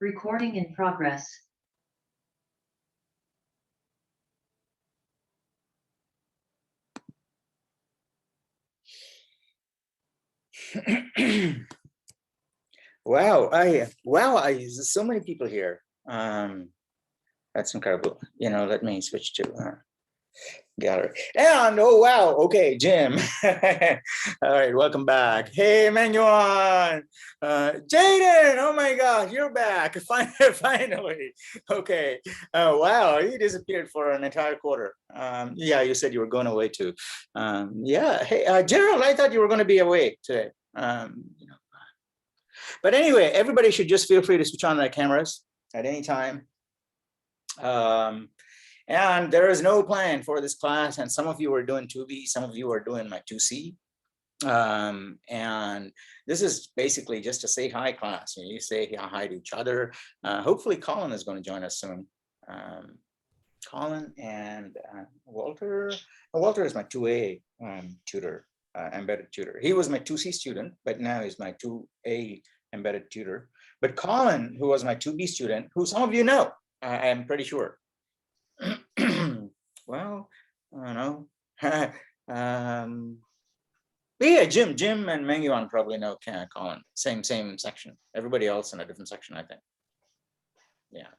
Recording in progress. Wow, there's so many people here. That's incredible. Let me switch to gallery. And oh wow, okay, Jim. All right, welcome back. Hey, Manuan, Jaden. Oh my gosh, you're back finally. Okay. Wow, you disappeared for an entire quarter. Yeah, you said you were going away too. Yeah. Hey, Gerald, I thought you were going to be away today. But anyway, everybody should just feel free to switch on their cameras at any time. And there is no plan for this class. And some of you are doing 2B, some of you are doing my 2C. And this is basically just a say hi class. You say hi to each other. Hopefully Colin is going to join us soon. Colin and Walter. Walter is my 2A tutor, embedded tutor. He was my 2C student, but now he's my 2A embedded tutor. But Colin, who was my 2B student, who some of you know, I'm pretty sure. Well, I don't know. Yeah, Jim and Mengyuan probably know Colin. Same section. Everybody else in a different section, I think. Yeah,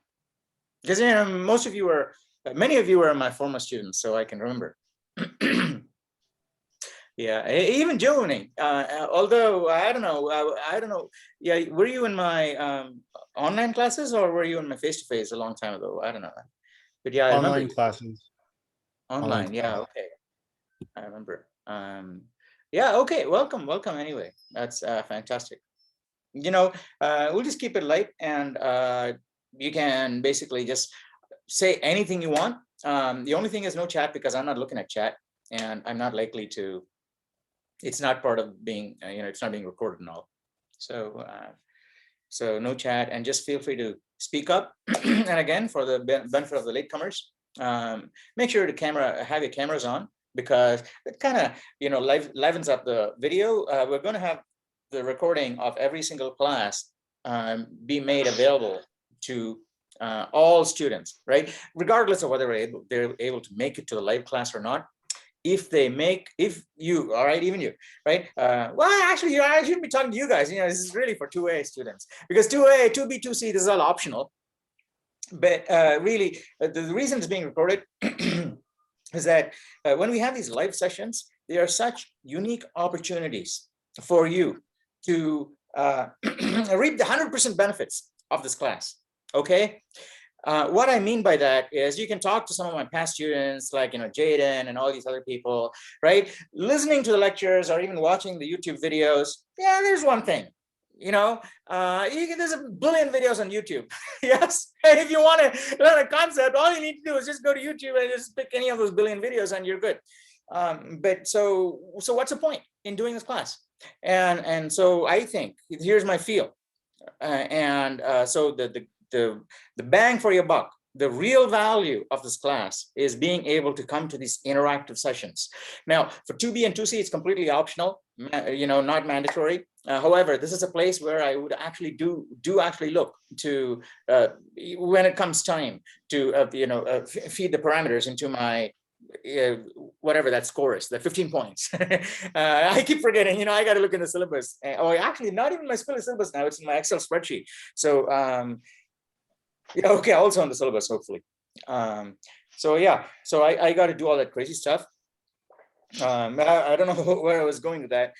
because most of you are, many of you are my former students, so I can remember. Yeah, even Joni. Although I don't know. Yeah, were you in my online classes or were you in my face-to-face a long time ago? I don't know. But yeah, I online remember. Classes. Online, yeah, okay. I remember. Yeah, okay. Welcome anyway. That's fantastic. We'll just keep it light, and you can basically just say anything you want. The only thing is no chat, because I'm not looking at chat, and I'm not likely to. It's not part of being, it's not being recorded and all. So, so no chat, and just feel free to speak up. And again, for the benefit of the latecomers, make sure have your cameras on, because it kind of livens up the video. We're going to have the recording of every single class be made available to all students, right? Regardless of whether they're able to make it to the live class or not. If you, all right, even you, right? Well, actually, I shouldn't be talking to you guys. This is really for 2A students, because 2A, 2B, 2C, this is all optional. But really, the reason it's being recorded is that when we have these live sessions, they are such unique opportunities for you to reap the 100% benefits of this class, okay? What I mean by that is you can talk to some of my past students, like Jaden and all these other people, right? Listening to the lectures or even watching the YouTube videos. Yeah, there's one thing, there's a billion videos on YouTube. Yes, and if you want to learn a concept, all you need to do is just go to YouTube and just pick any of those billion videos, and you're good. But so what's the point in doing this class? And so I think here's my feel, so the bang for your buck, the real value of this class is being able to come to these interactive sessions. Now, for 2B and 2C, it's completely optional, not mandatory. However, this is a place where I would actually do actually look to, when it comes time to, feed the parameters into my, whatever that score is, the 15 points. I keep forgetting, I got to look in the syllabus. Actually, not even my syllabus now, it's in my Excel spreadsheet. So, yeah, okay, also on the syllabus, hopefully. So yeah, so I got to do all that crazy stuff. I don't know where I was going with that,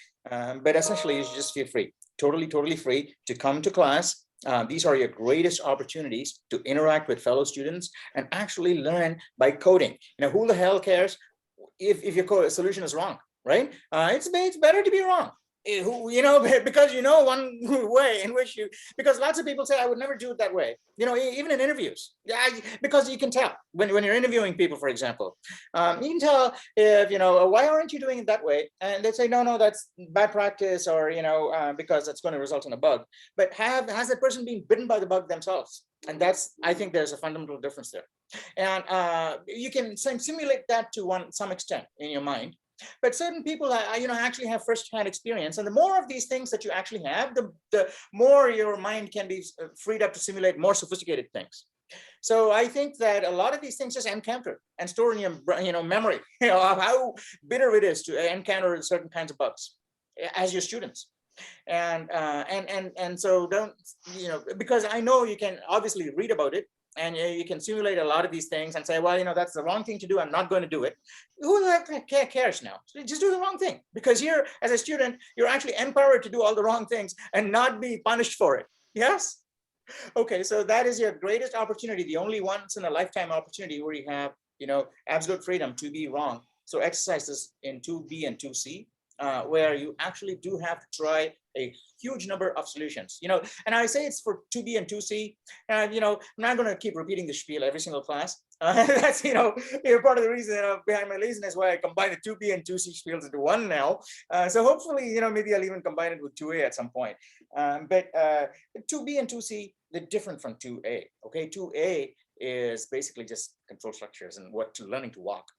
but essentially you just feel free, totally free to come to class. These are your greatest opportunities to interact with fellow students and actually learn by coding. Who the hell cares if your code solution is wrong, right? It's better to be wrong. Because one way in which because lots of people say I would never do it that way, even in interviews. Yeah, because you can tell when you're interviewing people, for example, you can tell if why aren't you doing it that way, and they say no, that's bad practice, or because that's going to result in a bug. But has that person been bitten by the bug themselves? And I think there's a fundamental difference there. And you can simulate that to some extent in your mind. but certain people, actually have first-hand experience. And the more of these things that you actually have, the more your mind can be freed up to simulate more sophisticated things. So I think that a lot of these things just encounter and store in your, memory, of how bitter it is to encounter certain kinds of bugs as your students. And so don't, because I know you can obviously read about it, and you can simulate a lot of these things and say, well, that's the wrong thing to do, I'm not going to do it. Who cares now? Just do the wrong thing, because you're, as a student, you're actually empowered to do all the wrong things and not be punished for it. Yes. Okay, so that is your greatest opportunity, the only once in a lifetime opportunity where you have, absolute freedom to be wrong. So exercises in 2B and 2C, where you actually do have to try a huge number of solutions, and I say it's for 2B and 2C, and, I'm not going to keep repeating the spiel every single class. That's, part of the reason behind my laziness, why I combine the 2B and 2C spiels into one now. So hopefully, maybe I'll even combine it with 2A at some point. But 2B and 2C, they're different from 2A. Okay, 2A is basically just control structures and learning to walk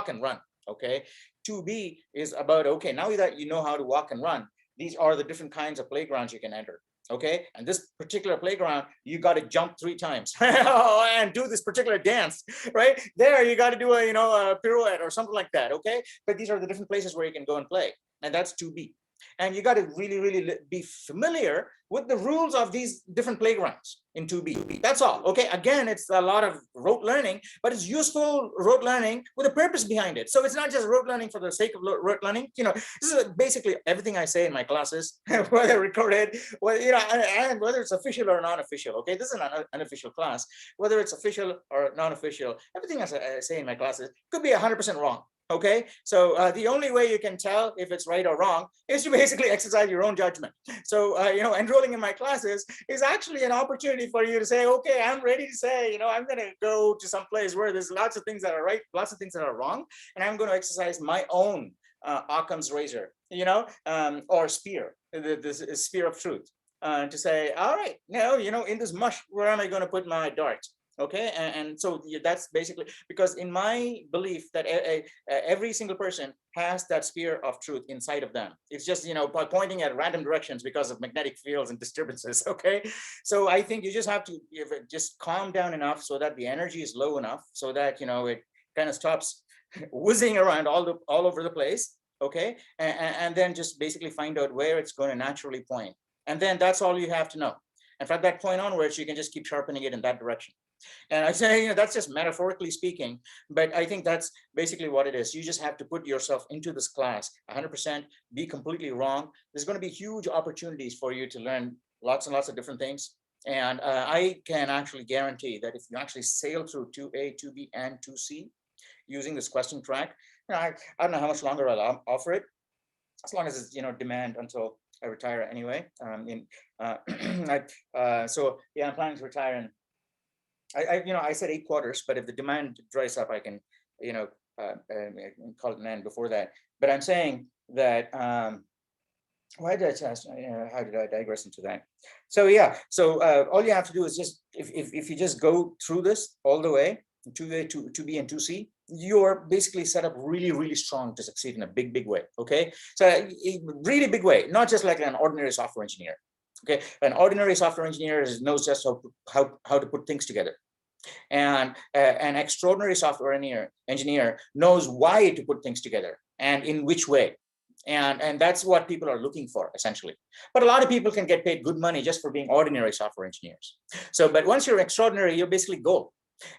and run. Okay, 2B is about, okay, now that you know how to walk and run, these are the different kinds of playgrounds you can enter. Okay, and this particular playground, you got to jump 3 times and do this particular dance, right? There, you got to do a pirouette or something like that. Okay, but these are the different places where you can go and play, and that's 2B. And you got to really, really be familiar with the rules of these different playgrounds in 2B. That's all. Okay. Again, it's a lot of rote learning, but it's useful rote learning with a purpose behind it. So it's not just rote learning for the sake of rote learning. This is basically everything I say in my classes, whether recorded, and whether it's official or non-official. Okay. This is an unofficial class, whether it's official or non-official. Everything I say in my classes could be 100% wrong. Okay, so the only way you can tell if it's right or wrong is to basically exercise your own judgment. So, enrolling in my classes is actually an opportunity for you to say, okay, I'm ready to say, I'm going to go to some place where there's lots of things that are right, lots of things that are wrong, and I'm going to exercise my own Occam's razor, or spear, the spear of truth, to say, all right, now, in this mush, where am I going to put my dart? Okay, and so that's basically, because in my belief that every single person has that sphere of truth inside of them. It's just, by pointing at random directions because of magnetic fields and disturbances. Okay, so I think you just have to just calm down enough so that the energy is low enough so that it kind of stops whizzing around all over the place. Okay, and then just basically find out where it's going to naturally point, and then that's all you have to know. And from that point onwards, you can just keep sharpening it in that direction. And I say, that's just metaphorically speaking, but I think that's basically what it is. You just have to put yourself into this class 100%, be completely wrong. There's going to be huge opportunities for you to learn lots and lots of different things. And I can actually guarantee that if you actually sail through 2A, 2B, and 2C using this question track, I don't know how much longer I'll offer it, as long as it's demand until I retire anyway. So yeah, I'm planning to retire in, I said 8 quarters, but if the demand dries up, I can, call it an end before that. But I'm saying that, why did I test? How did I digress into that? So yeah, so all you have to do is just, if you just go through this all the way, 2B and 2C, you're basically set up really, really strong to succeed in a big, big way. Okay, so a really big way, not just like an ordinary software engineer. Okay, an ordinary software engineer knows just how to put things together. And an extraordinary software engineer knows why to put things together and in which way. And that's what people are looking for, essentially. But a lot of people can get paid good money just for being ordinary software engineers. So, but once you're extraordinary, you're basically gold.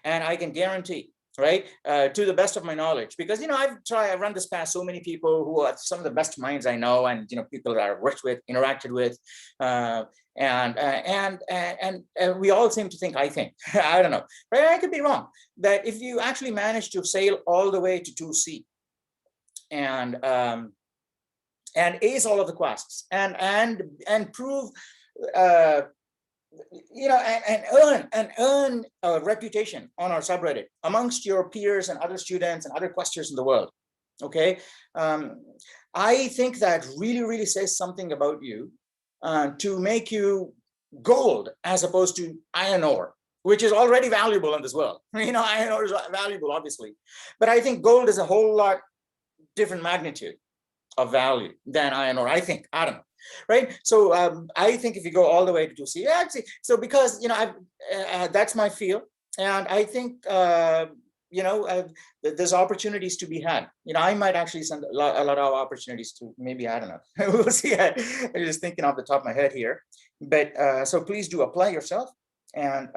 And I can guarantee, right, to the best of my knowledge, because I've run this past so many people who are some of the best minds I know, and people that I've worked with, interacted with, and we all seem to think I think. I don't know, right? I could be wrong. That if you actually manage to sail all the way to 2C and ace all of the quests and prove and earn a reputation on our subreddit amongst your peers and other students and other questers in the world. Okay, I think that really, really says something about you to make you gold as opposed to iron ore, which is already valuable in this world. Iron ore is valuable, obviously, but I think gold is a whole lot different magnitude of value than iron ore. I think, I don't know, right? So I think if you go all the way to 2C, yeah, actually, so because, you know, that's my field, and I think, you know, there's opportunities to be had. You know, I might actually send a lot of opportunities to, maybe, I don't know, we'll see. I'm just thinking off the top of my head here, but so please do apply yourself, and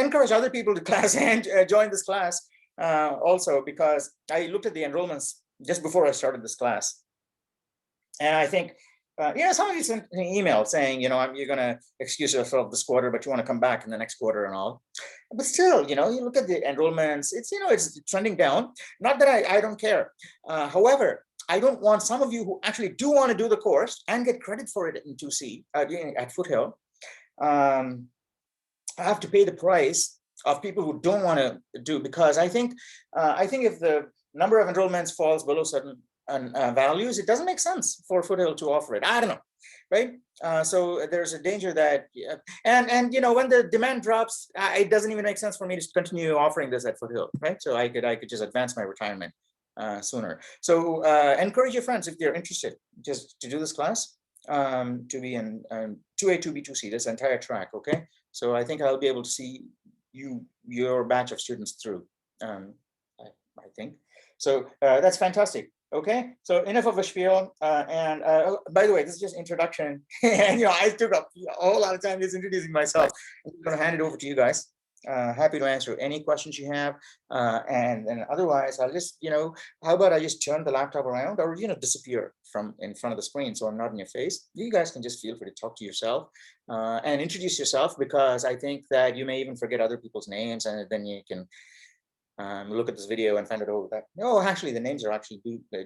encourage other people to class and join this class also, because I looked at the enrollments just before I started this class, and I think, you know, some of you sent an email saying, you know, you're going to excuse yourself this quarter, but you want to come back in the next quarter and all. But still, you know, you look at the enrollments, it's, you know, it's trending down. Not that I don't care. However, I don't want some of you who actually do want to do the course and get credit for it in 2C at Foothill, have to pay the price of people who don't want to do, because I think if the number of enrollments falls below certain values, it doesn't make sense for Foothill to offer it. I don't know, right? So there's a danger that, and you know, when the demand drops, it doesn't even make sense for me to continue offering this at Foothill, right? So I could just advance my retirement sooner. So encourage your friends, if they're interested, just to do this class, to be in 2A, 2B, 2C, this entire track, okay? So I think I'll be able to see your batch of students through, I think. So that's fantastic. Okay, so enough of a spiel. By the way, this is just introduction. And, you know, I took up a whole lot of time just introducing myself. I'm going to hand it over to you guys. Happy to answer any questions you have. And then otherwise, I'll just, you know, how about I just turn the laptop around, or, you know, disappear from in front of the screen so I'm not in your face. You guys can just feel free to talk to yourself and introduce yourself, because I think that you may even forget other people's names, and then you can look at this video and find out, oh, that, oh, actually the names are actually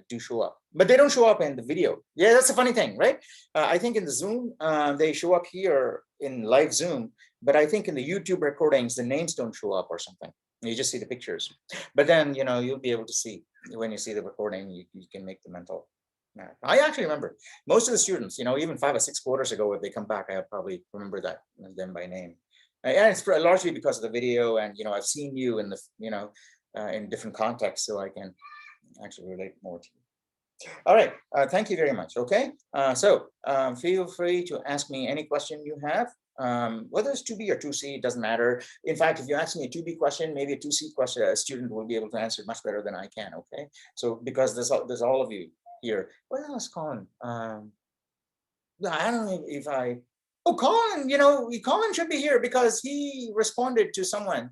do show up, but they don't show up in the video. Yeah, that's a funny thing, right? I think in the Zoom, they show up here in live Zoom, but I think in the YouTube recordings, the names don't show up or something. You just see the pictures. But then, you know, you'll be able to see, when you see the recording, you can make the mental map. I actually remember most of the students, you know, even 5 or 6 quarters ago, if they come back, I probably remember them by name. And it's largely because of the video, and, you know, I've seen you in the, you know, in different contexts, so I can actually relate more to you. All right, thank you very much. Okay, so feel free to ask me any question you have, whether it's 2B or 2C, it doesn't matter. In fact, if you ask me a 2B question, maybe a 2C question, a student will be able to answer it much better than I can. Okay, so because there's all of you here. What else, Colin? I don't know if I. Oh, Colin, you know, Colin should be here because he responded to someone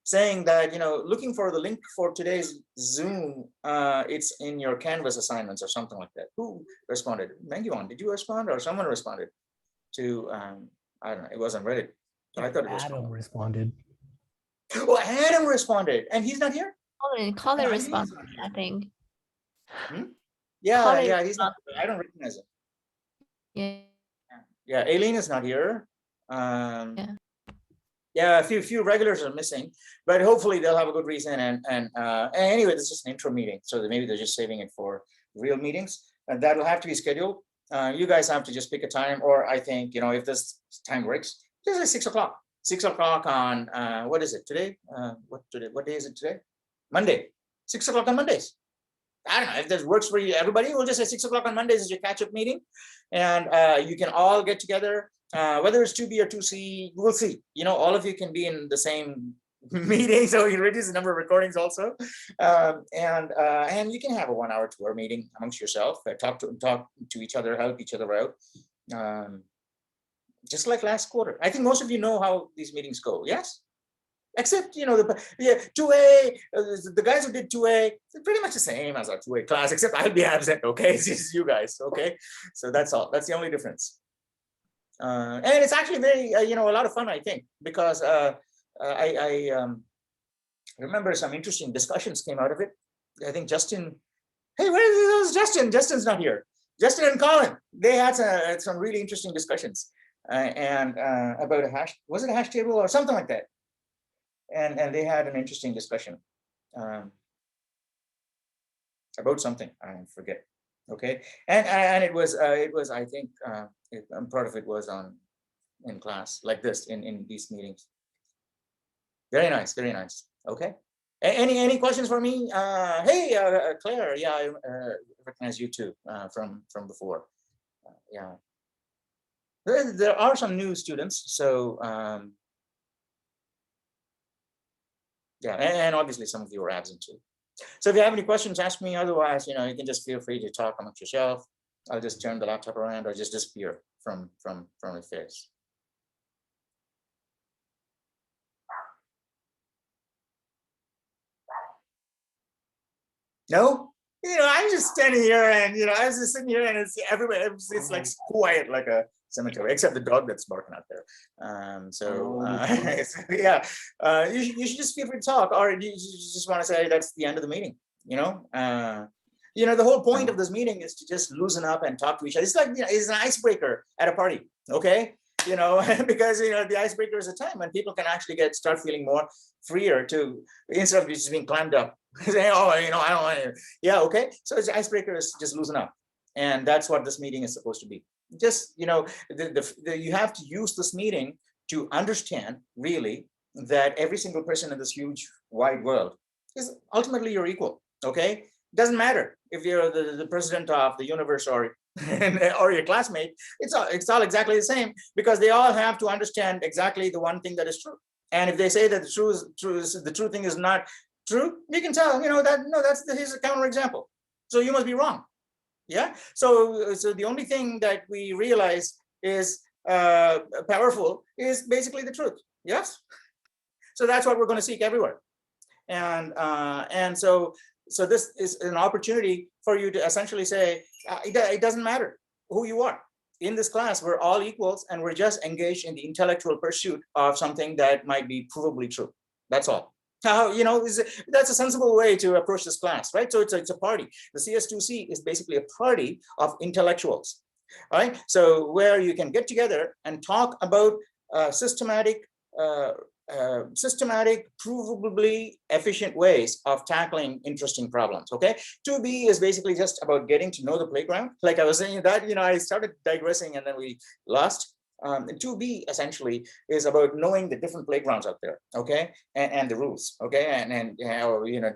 saying that, you know, looking for the link for today's Zoom, it's in your Canvas assignments or something like that. Who responded? Mangyuan, did you respond, or someone responded to, I don't know, it wasn't Reddit. So I thought it was Adam responded. Oh, Adam responded, and he's not here? Colin responded, I think. Yeah, Colin yeah, he's not, I don't recognize him. Yeah. Yeah, Aileen is not here. Yeah, a few regulars are missing, but hopefully they'll have a good reason. And anyway, this is just an intro meeting, so maybe they're just saving it for real meetings, and that will have to be scheduled. You guys have to just pick a time, or I think, you know, if this time works, just like 6 o'clock. 6 o'clock on what is it today? What day is it today? Monday. 6 o'clock on Mondays. I don't know if this works for you, everybody. We'll just say 6 o'clock on Mondays is your catch-up meeting, and you can all get together, whether it's 2B or 2C, we'll see. You know, all of you can be in the same meeting, so you reduce the number of recordings also, and you can have a 1-hour tour meeting amongst yourself, talk to each other, help each other out, just like last quarter. I think most of you know how these meetings go. Yes. Except, you know, the 2A, the guys who did 2A, they're pretty much the same as our 2A class, except I'll be absent, okay? It's just you guys, okay? So that's all. That's the only difference. And it's actually very, you know, a lot of fun, I think, because I remember some interesting discussions came out of it. I think Justin, hey, where is Justin? Justin's not here. Justin and Colin, they had some really interesting discussions and about a hash, was it a hash table or something like that? And they had an interesting discussion about something, I forget. Okay, and it was I think part of it was in class like this in these meetings. Very nice, very nice. Okay, Any questions for me? Hey, Claire, yeah, I recognize you too from before. Yeah, there are some new students, so yeah, and obviously some of you are absent too. So if you have any questions, ask me. Otherwise, you can just feel free to talk amongst yourself. I'll just turn the laptop around or just disappear from my face. No, I'm just standing here, and I was just sitting here, and it's everybody. It's like quiet, like a cemetery, except the dog that's barking out there. Yeah, you should just feel free to talk, or you just want to say that's the end of the meeting. The whole point of this meeting is to just loosen up and talk to each other. It's like it's an icebreaker at a party, okay? Because the icebreaker is a time when people can actually start feeling more freer to, instead of just being clammed up. Saying, oh, I don't want to. Yeah, okay. So the icebreaker is just loosen up, and that's what this meeting is supposed to be. Just you have to use this meeting to understand really that every single person in this huge wide world is ultimately your equal. Okay, doesn't matter if you're the president of the universe or your classmate. It's all exactly the same, because they all have to understand exactly the one thing that is true. And if they say that the true thing is not true, you can tell, here's a counterexample. So you must be wrong. Yeah. So the only thing that we realize is powerful is basically the truth. Yes. So that's what we're going to seek everywhere. And so this is an opportunity for you to essentially say, it doesn't matter who you are. In this class, we're all equals, and we're just engaged in the intellectual pursuit of something that might be provably true. That's all. That's a sensible way to approach this class, right? So it's a party. The CS2C is basically a party of intellectuals, right? So where you can get together and talk about systematic, provably efficient ways of tackling interesting problems. Okay, 2B is basically just about getting to know the playground. Like I was saying that, I started digressing and then we lost. 2B essentially is about knowing the different playgrounds out there, okay, and the rules, okay, and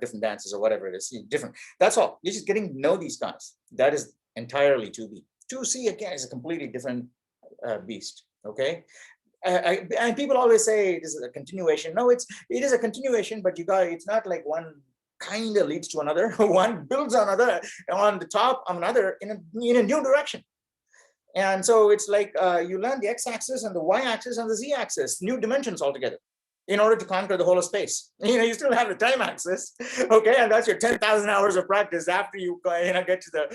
different dances or whatever it is, different. That's all. You're just getting to know these guys. That is entirely 2B. 2C again is a completely different beast, okay. And people always say this is a continuation. No, it is a continuation, but it's not like one kind of leads to another. One builds on another, on the top of another in a new direction. And so it's like you learn the x-axis and the y-axis and the z-axis, new dimensions altogether, in order to conquer the whole of space. You still have the time axis, okay, and that's your 10,000 hours of practice. After you get to the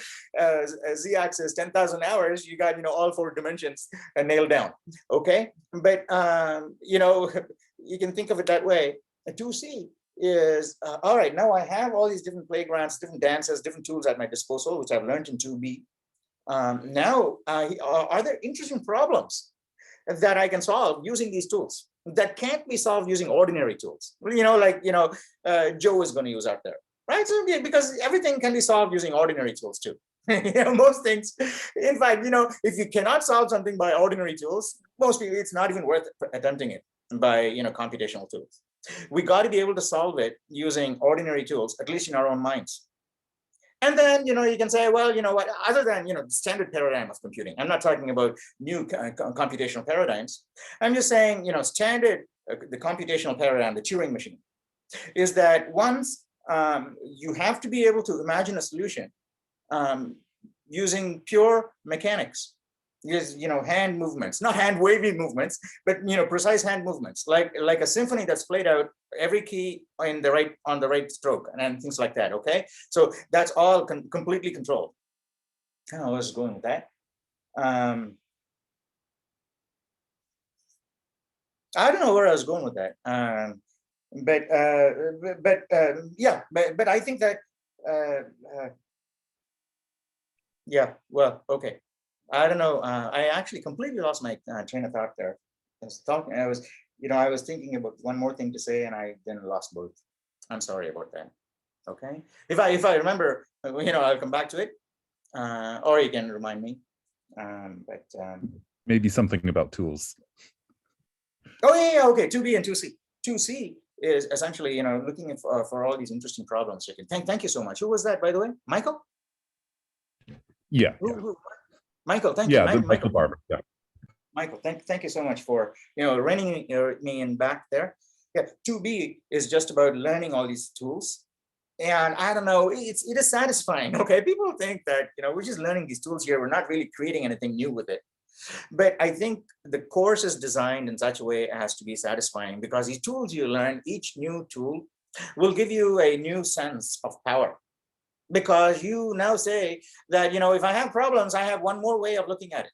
z-axis, 10,000 hours, you got all 4 dimensions nailed down, okay. But you can think of it that way. 2C is all right. Now I have all these different playgrounds, different dances, different tools at my disposal, which I've learned in 2B. Now, are there interesting problems that I can solve using these tools that can't be solved using ordinary tools? Joe is going to use out there, right? So because everything can be solved using ordinary tools too. Most things. In fact, if you cannot solve something by ordinary tools, most people, it's not even worth attempting it by computational tools. We got to be able to solve it using ordinary tools, at least in our own minds. And then, you can say, well, what, other than, the standard paradigm of computing, I'm not talking about new computational paradigms. I'm just saying, standard, the computational paradigm, the Turing machine, is that once you have to be able to imagine a solution using pure mechanics. Is hand movements, not hand wavy movements, but precise hand movements, like a symphony that's played out every key on the right stroke and things like that. Okay, so that's all completely controlled. I was going with that. I don't know where I was going with that. But I think that yeah, well, okay. I don't know. I actually completely lost my train of thought there. I was thinking about one more thing to say, and I then lost both. I'm sorry about that. Okay. If I remember, I'll come back to it, or you can remind me. Maybe something about tools. Oh yeah. Okay. 2B and 2C. 2C is essentially, looking for all these interesting problems. Thank you so much. Who was that, by the way? Michael? Yeah. Michael, thank you. Yeah, Michael Barber. Yeah. Michael, thank you so much for reining me in back there. Yeah, 2B is just about learning all these tools. And I don't know, it is satisfying. Okay, people think that we're just learning these tools here. We're not really creating anything new with it. But I think the course is designed in such a way as to be satisfying, because these tools you learn, each new tool will give you a new sense of power. Because you now say that, if I have problems, I have one more way of looking at it.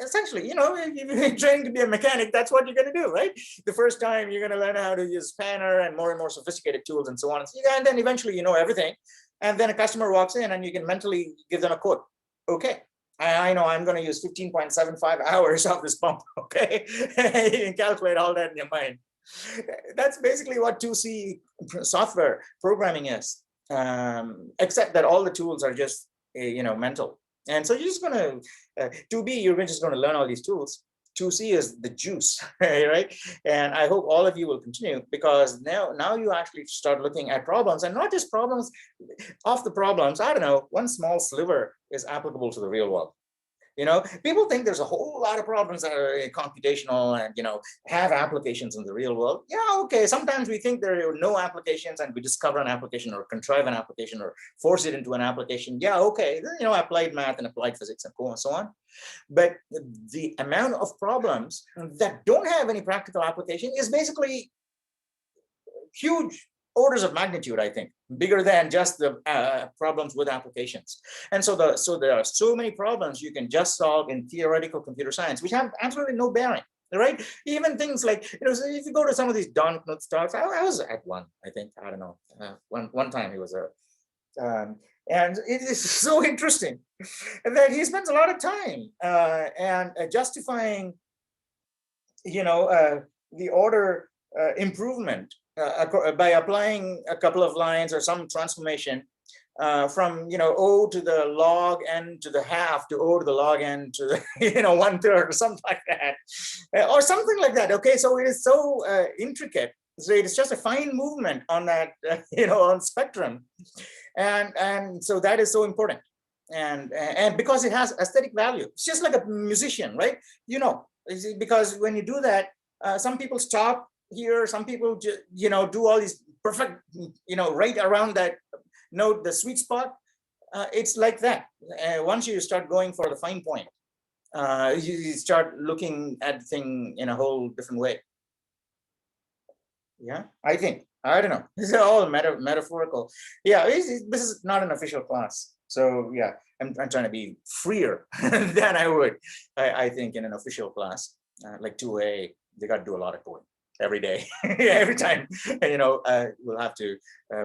Essentially, if you're trained to be a mechanic, that's what you're going to do, right? The first time you're going to learn how to use spanner and more sophisticated tools and so on. And then eventually you know everything. And then a customer walks in and you can mentally give them a quote. Okay, I know I'm going to use 15.75 hours of this pump. Okay, you can calculate all that in your mind. That's basically what 2C software programming is, except that all the tools are just mental. And so you're just going to 2B, you're just going to learn all these tools. 2C is the juice, right? And I hope all of you will continue, because now you actually start looking at problems, and not just problems. Of the problems, I don't know, one small sliver is applicable to the real world. People think there's a whole lot of problems that are computational and, have applications in the real world. Yeah, okay. Sometimes we think there are no applications and we discover an application or contrive an application or force it into an application. Yeah, okay. Applied math and applied physics and so on. But the amount of problems that don't have any practical application is basically huge. Orders of magnitude, I think, bigger than just the problems with applications. And so there are so many problems you can just solve in theoretical computer science, which have absolutely no bearing, right? Even things like, if you go to some of these Don Knuth talks, I was at one, I think, I don't know, one time he was there. And it is so interesting that he spends a lot of time and justifying, the order improvement by applying a couple of lines or some transformation from O to the log n to the half to O to the log n to the 1/3 or something like that, or something like that. Okay, so it is so intricate. So it is just a fine movement on that on spectrum, and so that is so important, and because it has aesthetic value. It's just like a musician, right? Because when you do that, some people stop here, some people do all these perfect, right around that note, the sweet spot. It's like that. Once you start going for the fine point, you start looking at the thing in a whole different way. Yeah, I think. I don't know. This is all metaphorical. Yeah, this is not an official class. So yeah, I'm trying to be freer than I would, I think, in an official class. Like 2A, they got to do a lot of coding every day. Every time, we'll have to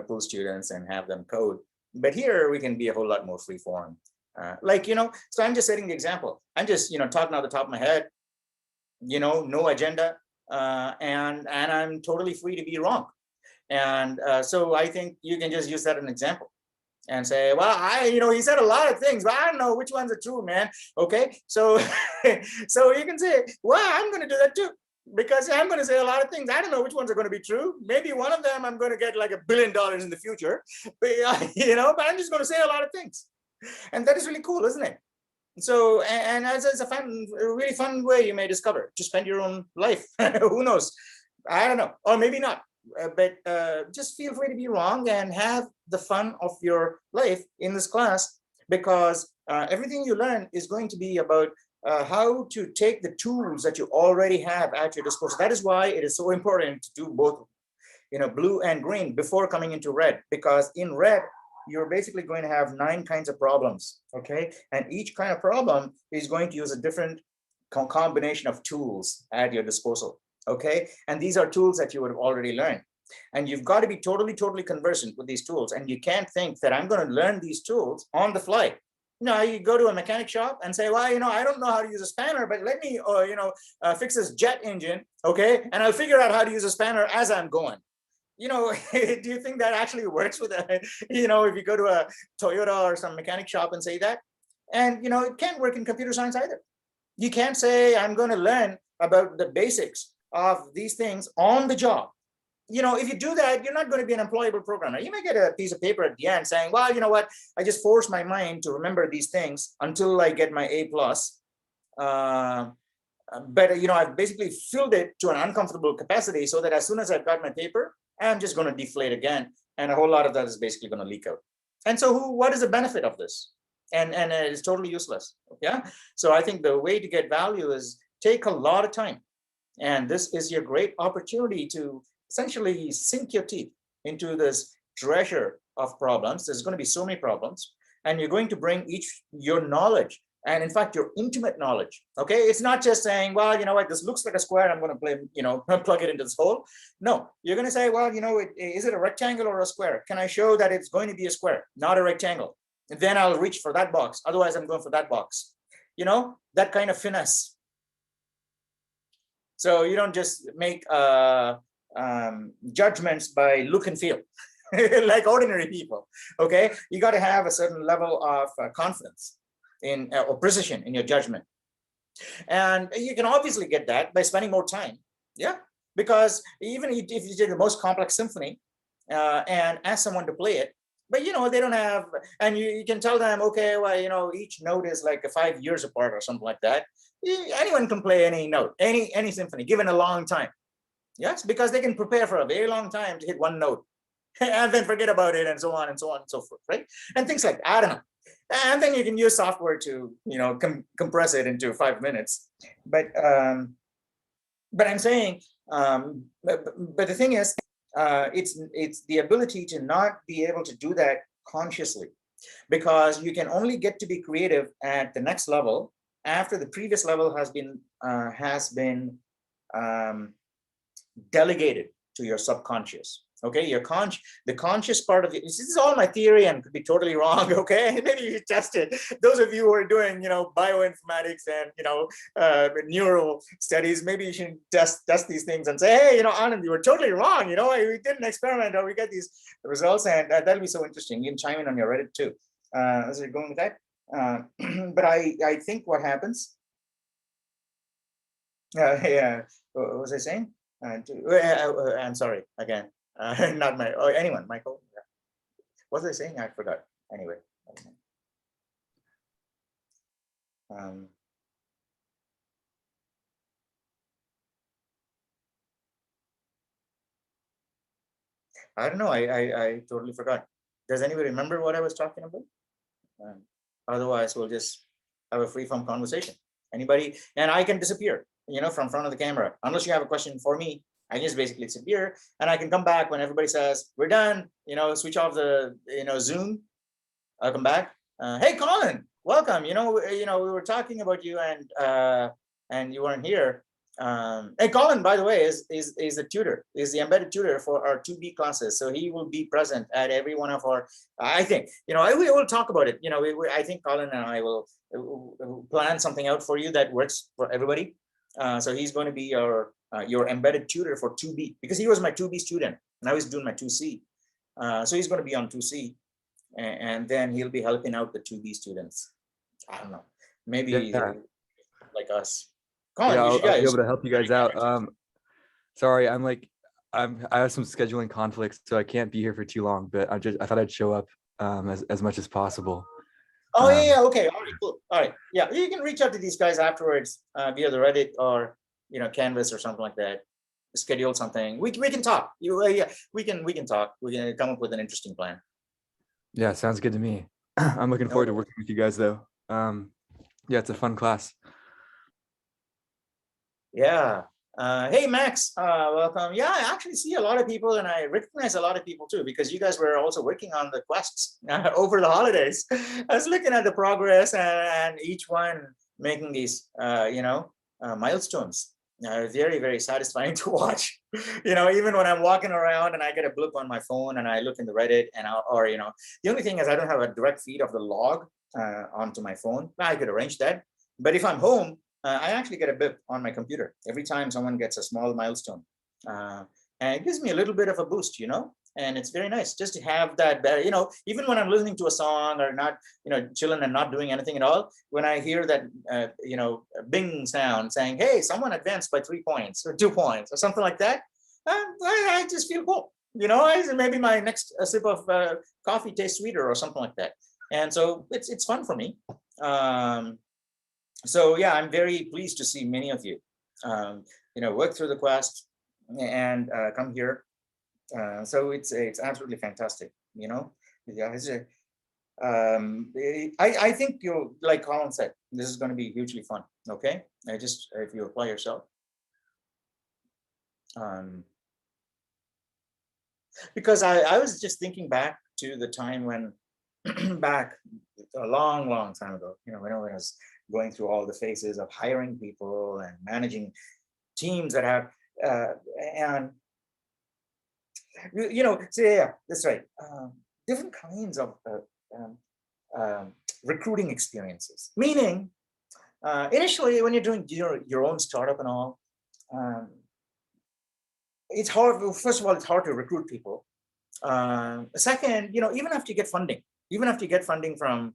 pull students and have them code. But here we can be a whole lot more free form. So I'm just setting the example. I'm just, talking out the top of my head, no agenda, and I'm totally free to be wrong. And so I think you can just use that as an example and say, well, he said a lot of things, but I don't know which ones are true, man. Okay, so so you can say, well, I'm going to do that too, because I'm going to say a lot of things. I don't know which ones are going to be true. Maybe one of them I'm going to get like $1 billion in the future, but but I'm just going to say a lot of things, and that is really cool, isn't it? So, and as a really fun way you may discover to spend your own life. Who knows? I don't know, or maybe not. But just feel free to be wrong and have the fun of your life in this class, because everything you learn is going to be about how to take the tools that you already have at your disposal. That is why it is so important to do both, blue and green before coming into red, because in red, you're basically going to have 9 kinds of problems, okay? And each kind of problem is going to use a different combination of tools at your disposal, okay? And these are tools that you would have already learned. And you've got to be totally conversant with these tools. And you can't think that I'm going to learn these tools on the fly. You go to a mechanic shop and say, well, I don't know how to use a spanner, but let me, fix this jet engine, okay? And I'll figure out how to use a spanner as I'm going. Do you think that actually works with if you go to a Toyota or some mechanic shop and say that? And, it can't work in computer science either. You can't say, I'm going to learn about the basics of these things on the job. if you do that, you're not going to be an employable programmer. You may get a piece of paper at the end saying, well, you know what, I just forced my mind to remember these things until I get my A+. But I've basically filled it to an uncomfortable capacity so that as soon as I've got my paper, I'm just going to deflate again. And a whole lot of that is basically going to leak out. And so what is the benefit of this? And it's totally useless. Yeah. So I think the way to get value is take a lot of time. And this is your great opportunity to essentially sink your teeth into this treasure of problems. There's going to be so many problems, and you're going to bring your knowledge, and in fact, your intimate knowledge. Okay. It's not just saying, well, you know what, this looks like a square, I'm going to plug it into this hole. No, you're going to say, well, is it a rectangle or a square? Can I show that it's going to be a square, not a rectangle? And then I'll reach for that box. Otherwise, I'm going for that box. That kind of finesse. So you don't just make judgments by look and feel like ordinary people. Okay, you got to have a certain level of confidence in or precision in your judgment, and you can obviously get that by spending more time. Yeah, because even if you take the most complex symphony and ask someone to play it, but they don't have, and you can tell them, okay, well, each note is like 5 years apart or something like that. Anyone can play any note, any symphony, given a long time. Yes, because they can prepare for a very long time to hit one note and then forget about it, and so on and so on and so forth, right? And things like that. I don't know. And then you can use software to compress it into 5 minutes. But I'm saying, but the thing is, it's the ability to not be able to do that consciously, because you can only get to be creative at the next level after the previous level has been delegated to your subconscious. Okay, the conscious part of it. This is all my theory and could be totally wrong. Okay, maybe you should test it. Those of you who are doing, bioinformatics and neural studies, maybe you should test these things and say, hey, Anand, you were totally wrong. We did an experiment, or we get these results, and that'll be so interesting. You can chime in on your Reddit too. As you're going with that, but I think what happens. Yeah, what was I saying? I'm sorry again. Not anyone, Michael. Yeah. What was I saying? I forgot. Anyway. I don't know. I totally forgot. Does anybody remember what I was talking about? Otherwise, we'll just have a free-form conversation. Anybody? And I can disappear, from front of the camera, unless you have a question for me. I can just basically disappear, and I can come back when everybody says we're done. Switch off the Zoom. I'll come back. Hey, Colin, welcome. We were talking about you, and you weren't here. Hey, Colin, by the way, is the tutor, is the embedded tutor for our 2B classes. So he will be present at every one of our. I think we will talk about it. I think Colin and I will plan something out for you that works for everybody. So he's going to be your embedded tutor for 2B, because he was my 2B student. Now he's doing my 2C. So he's going to be on 2C, and then he'll be helping out the 2B students. I don't know, maybe like us. Colin, yeah, I'll be able to help you guys out. Sorry, I have some scheduling conflicts, so I can't be here for too long. But I thought I'd show up as much as possible. Oh yeah, okay, all right, cool. All right, yeah, you can reach out to these guys afterwards via the Reddit or Canvas or something like that. Schedule something. We can talk. Yeah, we can talk. We can come up with an interesting plan. Yeah, sounds good to me. I'm looking forward to working with you guys, though. Yeah, it's a fun class. Yeah. Hey, Max, welcome. Yeah, I actually see a lot of people, and I recognize a lot of people too, because you guys were also working on the quests over the holidays. I was looking at the progress, and each one making these, milestones. Very, very satisfying to watch. Even when I'm walking around and I get a blip on my phone and I look in the Reddit, and the only thing is I don't have a direct feed of the log onto my phone. I could arrange that, but if I'm home, I actually get a bip on my computer every time someone gets a small milestone, and it gives me a little bit of a boost, and it's very nice just to have that. Even when I'm listening to a song or not, chilling and not doing anything at all, when I hear that, Bing sound saying, "Hey, someone advanced by 3 points or 2 points or something like that," I just feel cool. Maybe my next sip of coffee tastes sweeter or something like that. And so it's fun for me. So yeah, I'm very pleased to see many of you, work through the quest and come here. So it's absolutely fantastic. Yeah, I think you'll, like Colin said, this is going to be hugely fun. Okay, if you apply yourself. Because I was just thinking back to the time when, back a long time ago, when I was going through all the phases of hiring people and managing teams that have, and so yeah, that's right. Different kinds of recruiting experiences. Meaning, initially, when you're doing your own startup and all, it's hard. Well, first of all, it's hard to recruit people. Second, even after you get funding from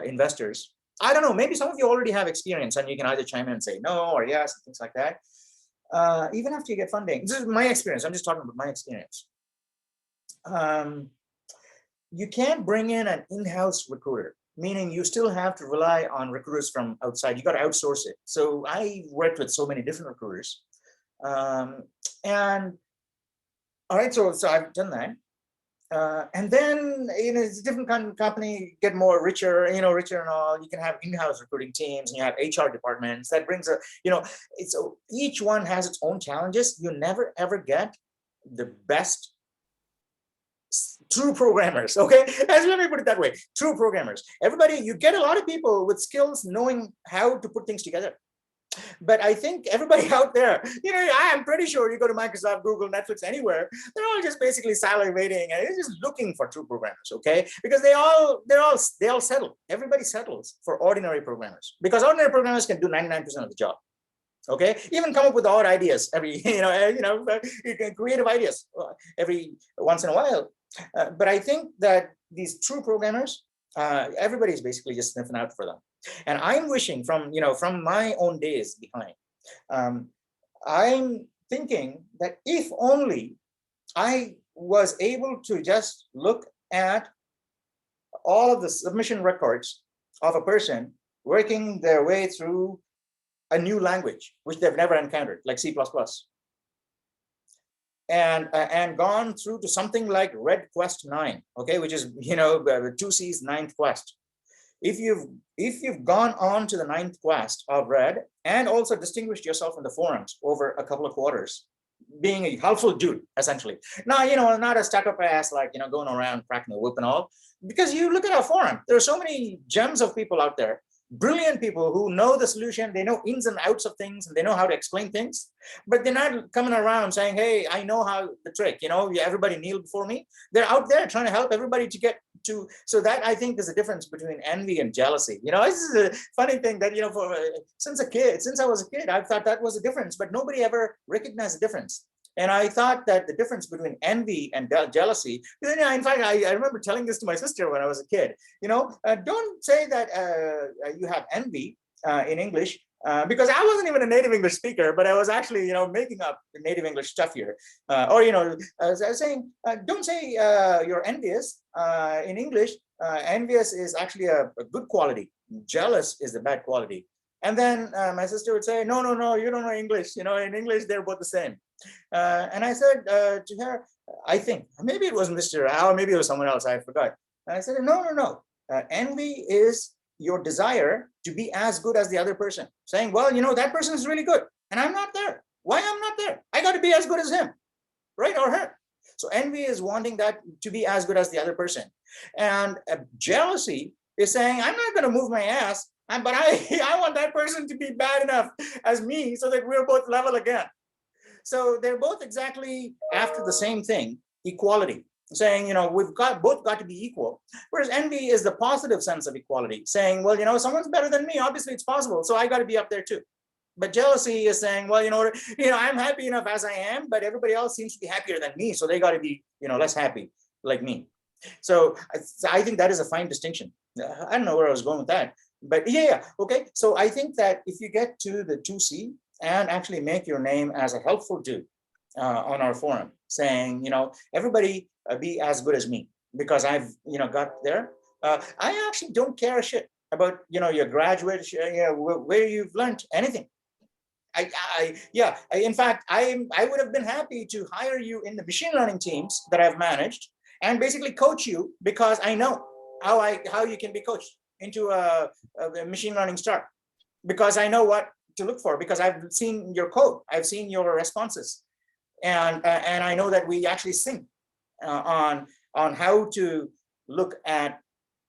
investors, I don't know, maybe some of you already have experience and you can either chime in and say no or yes, and things like that. Even after you get funding, this is my experience. I'm just talking about my experience. You can't bring in an in-house recruiter, meaning you still have to rely on recruiters from outside. You got to outsource it. So I worked with so many different recruiters. And all right, so I've done that. And then it's a different kind of company, get more richer and all. You can have in-house recruiting teams and you have HR departments. That brings each one has its own challenges. You never ever get the best true programmers. Okay, let me put it that way. True programmers. Everybody, you get a lot of people with skills knowing how to put things together. But I think everybody out there, I am pretty sure you go to Microsoft, Google, Netflix, anywhere, they're all just basically salivating and they're just looking for true programmers, okay? Because they all settle. Everybody settles for ordinary programmers because ordinary programmers can do 99% of the job. Okay, even come up with odd ideas every, creative ideas every once in a while. But I think that these true programmers, everybody's basically just sniffing out for them. And I'm wishing from my own days behind, I'm thinking that if only I was able to just look at all of the submission records of a person working their way through a new language, which they've never encountered, like C++, and gone through to something like Red Quest 9, okay, which is 2C's 9th quest. If you've gone on to the 9th quest of Red and also distinguished yourself in the forums over a couple of quarters, being a helpful dude, essentially. Now, not a stuck-up ass, like, going around cracking the whip and all, because you look at our forum, there are so many gems of people out there, brilliant people who know the solution, they know ins and outs of things, and they know how to explain things, but they're not coming around saying, hey, I know how the trick, everybody kneel before me. They're out there trying to help everybody to get to, so that I think is a difference between envy and jealousy. This is a funny thing that, since I was a kid, I thought that was a difference, but nobody ever recognized the difference. And I thought that the difference between envy and jealousy, in fact, I remember telling this to my sister when I was a kid, don't say that you have envy in English, because I wasn't even a native English speaker, but I was actually, making up native English stuff here. I was saying, don't say you're envious in English. Envious is actually a good quality. Jealous is the bad quality. And then my sister would say, no, you don't know English. In English, they're both the same. And I said to her, I think, maybe it was Mr. Al, maybe it was someone else, I forgot. And I said, no. Envy is your desire to be as good as the other person. Saying, well, that person is really good, and I'm not there. Why I'm not there? I got to be as good as him, right, or her. So envy is wanting that to be as good as the other person. And jealousy is saying, I'm not going to move my ass, but I want that person to be bad enough as me so that we're both level again. So they're both exactly after the same thing, equality, saying, we've both got to be equal. Whereas envy is the positive sense of equality, saying, well, someone's better than me. Obviously, it's possible. So I got to be up there too. But jealousy is saying, well, I'm happy enough as I am, but everybody else seems to be happier than me. So they got to be, less happy like me. So I think that is a fine distinction. I don't know where I was going with that. But yeah, okay. So I think that if you get to the 2C and actually make your name as a helpful dude, on our forum saying, everybody be as good as me because I've, got there. I actually don't care a shit about, your graduate, where you've learned anything. In fact, I would have been happy to hire you in the machine learning teams that I've managed and basically coach you because I know how you can be coached into a machine learning star because I know what to look for because I've seen your code, I've seen your responses, and I know that we actually sync on how to look at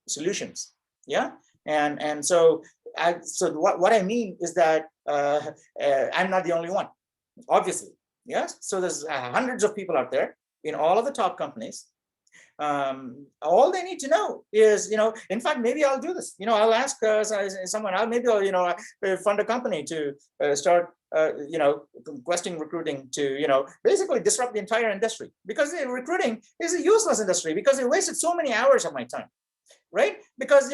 solutions. Yeah, and so what I mean is that I'm not the only one, obviously. Yes, so there's hundreds of people out there in all of the top companies. All they need to know is, in fact, maybe I'll do this. I'll ask someone. Maybe I'll, fund a company to start, questing recruiting to, basically disrupt the entire industry because recruiting is a useless industry because it wasted so many hours of my time. Right? Because,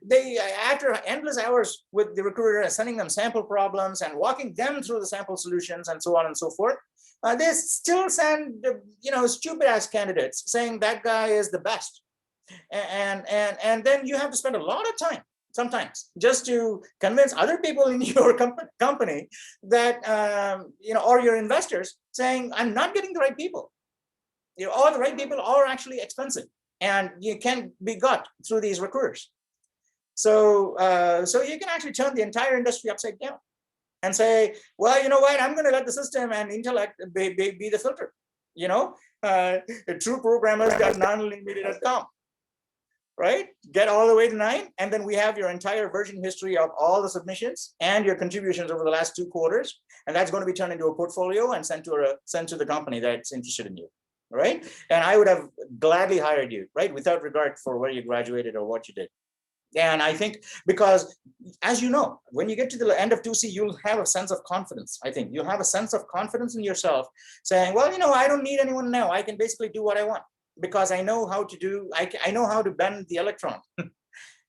they, after endless hours with the recruiter and sending them sample problems and walking them through the sample solutions and so on and so forth, they still send, stupid ass candidates saying that guy is the best. And then you have to spend a lot of time sometimes just to convince other people in your company that, or your investors saying, I'm not getting the right people. All the right people are actually expensive. And you can be got through these recruiters. So you can actually turn the entire industry upside down and say, well, you know what, I'm going to let the system and intellect be the filter. True programmers.nonlinearmedia.com, right? Get all the way to 9, and then we have your entire version history of all the submissions and your contributions over the last 2 quarters, and that's going to be turned into a portfolio and sent to the company that's interested in you. Right? And I would have gladly hired you, right? Without regard for where you graduated or what you did. And I think because, as you know, when you get to the end of 2C, you'll have a sense of confidence. I think you'll have a sense of confidence in yourself saying, well, I don't need anyone now. I can basically do what I want because I know how to do, I know how to bend the electron.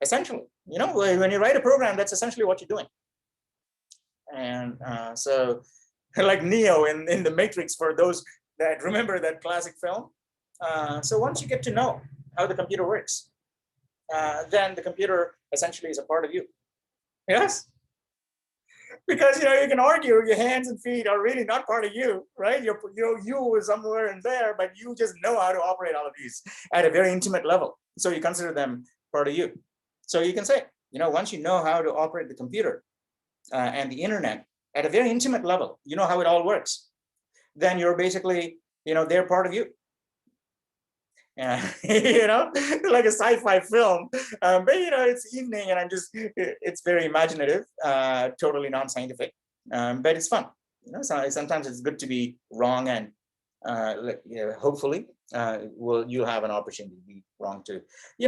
Essentially, when you write a program, that's essentially what you're doing. And so like Neo in the Matrix, for those that remember that classic film. So once you get to know how the computer works, then the computer essentially is a part of you. Yes? Because you can argue your hands and feet are really not part of you, right? You is somewhere in there, but you just know how to operate all of these at a very intimate level. So you consider them part of you. So you can say, once you know how to operate the computer and the internet at a very intimate level, you know how it all works, then you're basically, they're part of you. Like a sci-fi film. But it's evening and it's very imaginative, totally non-scientific. But it's fun. Sometimes it's good to be wrong, and hopefully you'll have an opportunity to be wrong too.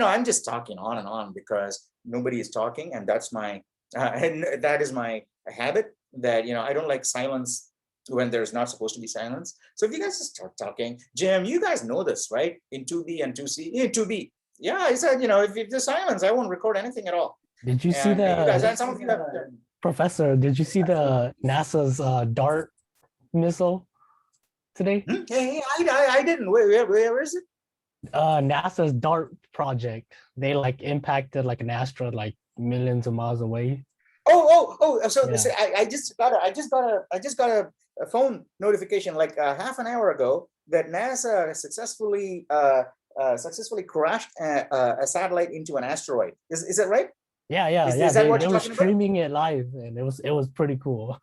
I'm just talking on and on because nobody is talking, and that's my and that is my habit, that I don't like silence when there's not supposed to be silence. So if you guys just start talking, Jim, you guys know this, right? In 2B and 2C, in 2B. Yeah, I said, if there's silence, I won't record anything at all. Did you see some of you have, Professor, did you see the NASA's DART missile today? Hey, I didn't. Where is it? NASA's DART project. They impacted an asteroid millions of miles away. Oh! So Yeah. I just got a phone notification half an hour ago that NASA successfully crashed a satellite into an asteroid. Is that right? Yeah. Is that what They you're were talking about? streaming it live, and it was pretty cool.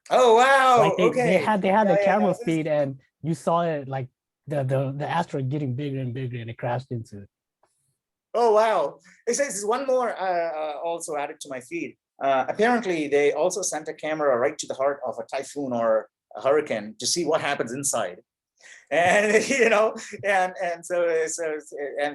Oh wow! They had the camera no, feed, and you saw it the asteroid getting bigger and bigger, and it crashed into it. Oh wow! It says one more also added to my feed. Apparently, they also sent a camera right to the heart of a typhoon or a hurricane to see what happens inside. And and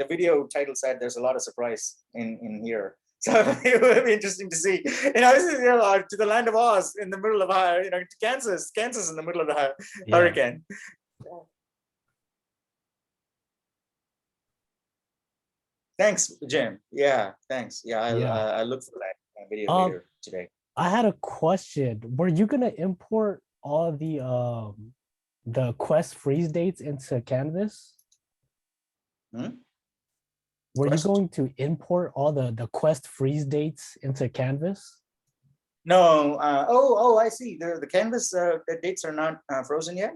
the video title said there's a lot of surprise in here. So it would be interesting to see. To the land of Oz in the middle of to Kansas in the middle of the hurricane. Thanks, Jim. Yeah, thanks. Yeah, I look for that video later today. I had a question. Were you gonna import all the the Quest freeze dates into Canvas? Hmm? Were you Quest? going to import all the Quest freeze dates into Canvas? No, I see. The Canvas the dates are not frozen yet.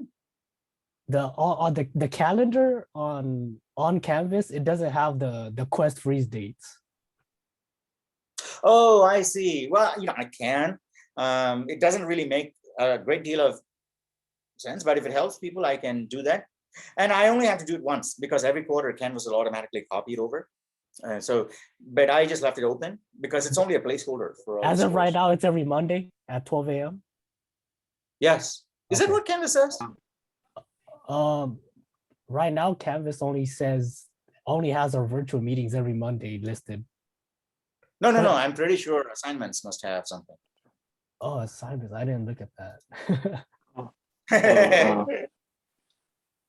The calendar on Canvas, it doesn't have the Quest freeze dates. Oh, I see. Well, I can. It doesn't really make a great deal of sense, but if it helps people, I can do that. And I only have to do it once because every quarter Canvas will automatically copy it over. But I just left it open because it's only a placeholder for all As the of right scores. now, it's every Monday at 12 a.m. Yes. Is that Okay. what Canvas says? Right now, Canvas only has our virtual meetings every Monday listed. No. But- I'm pretty sure assignments must have something. Oh, assignments. I didn't look at that.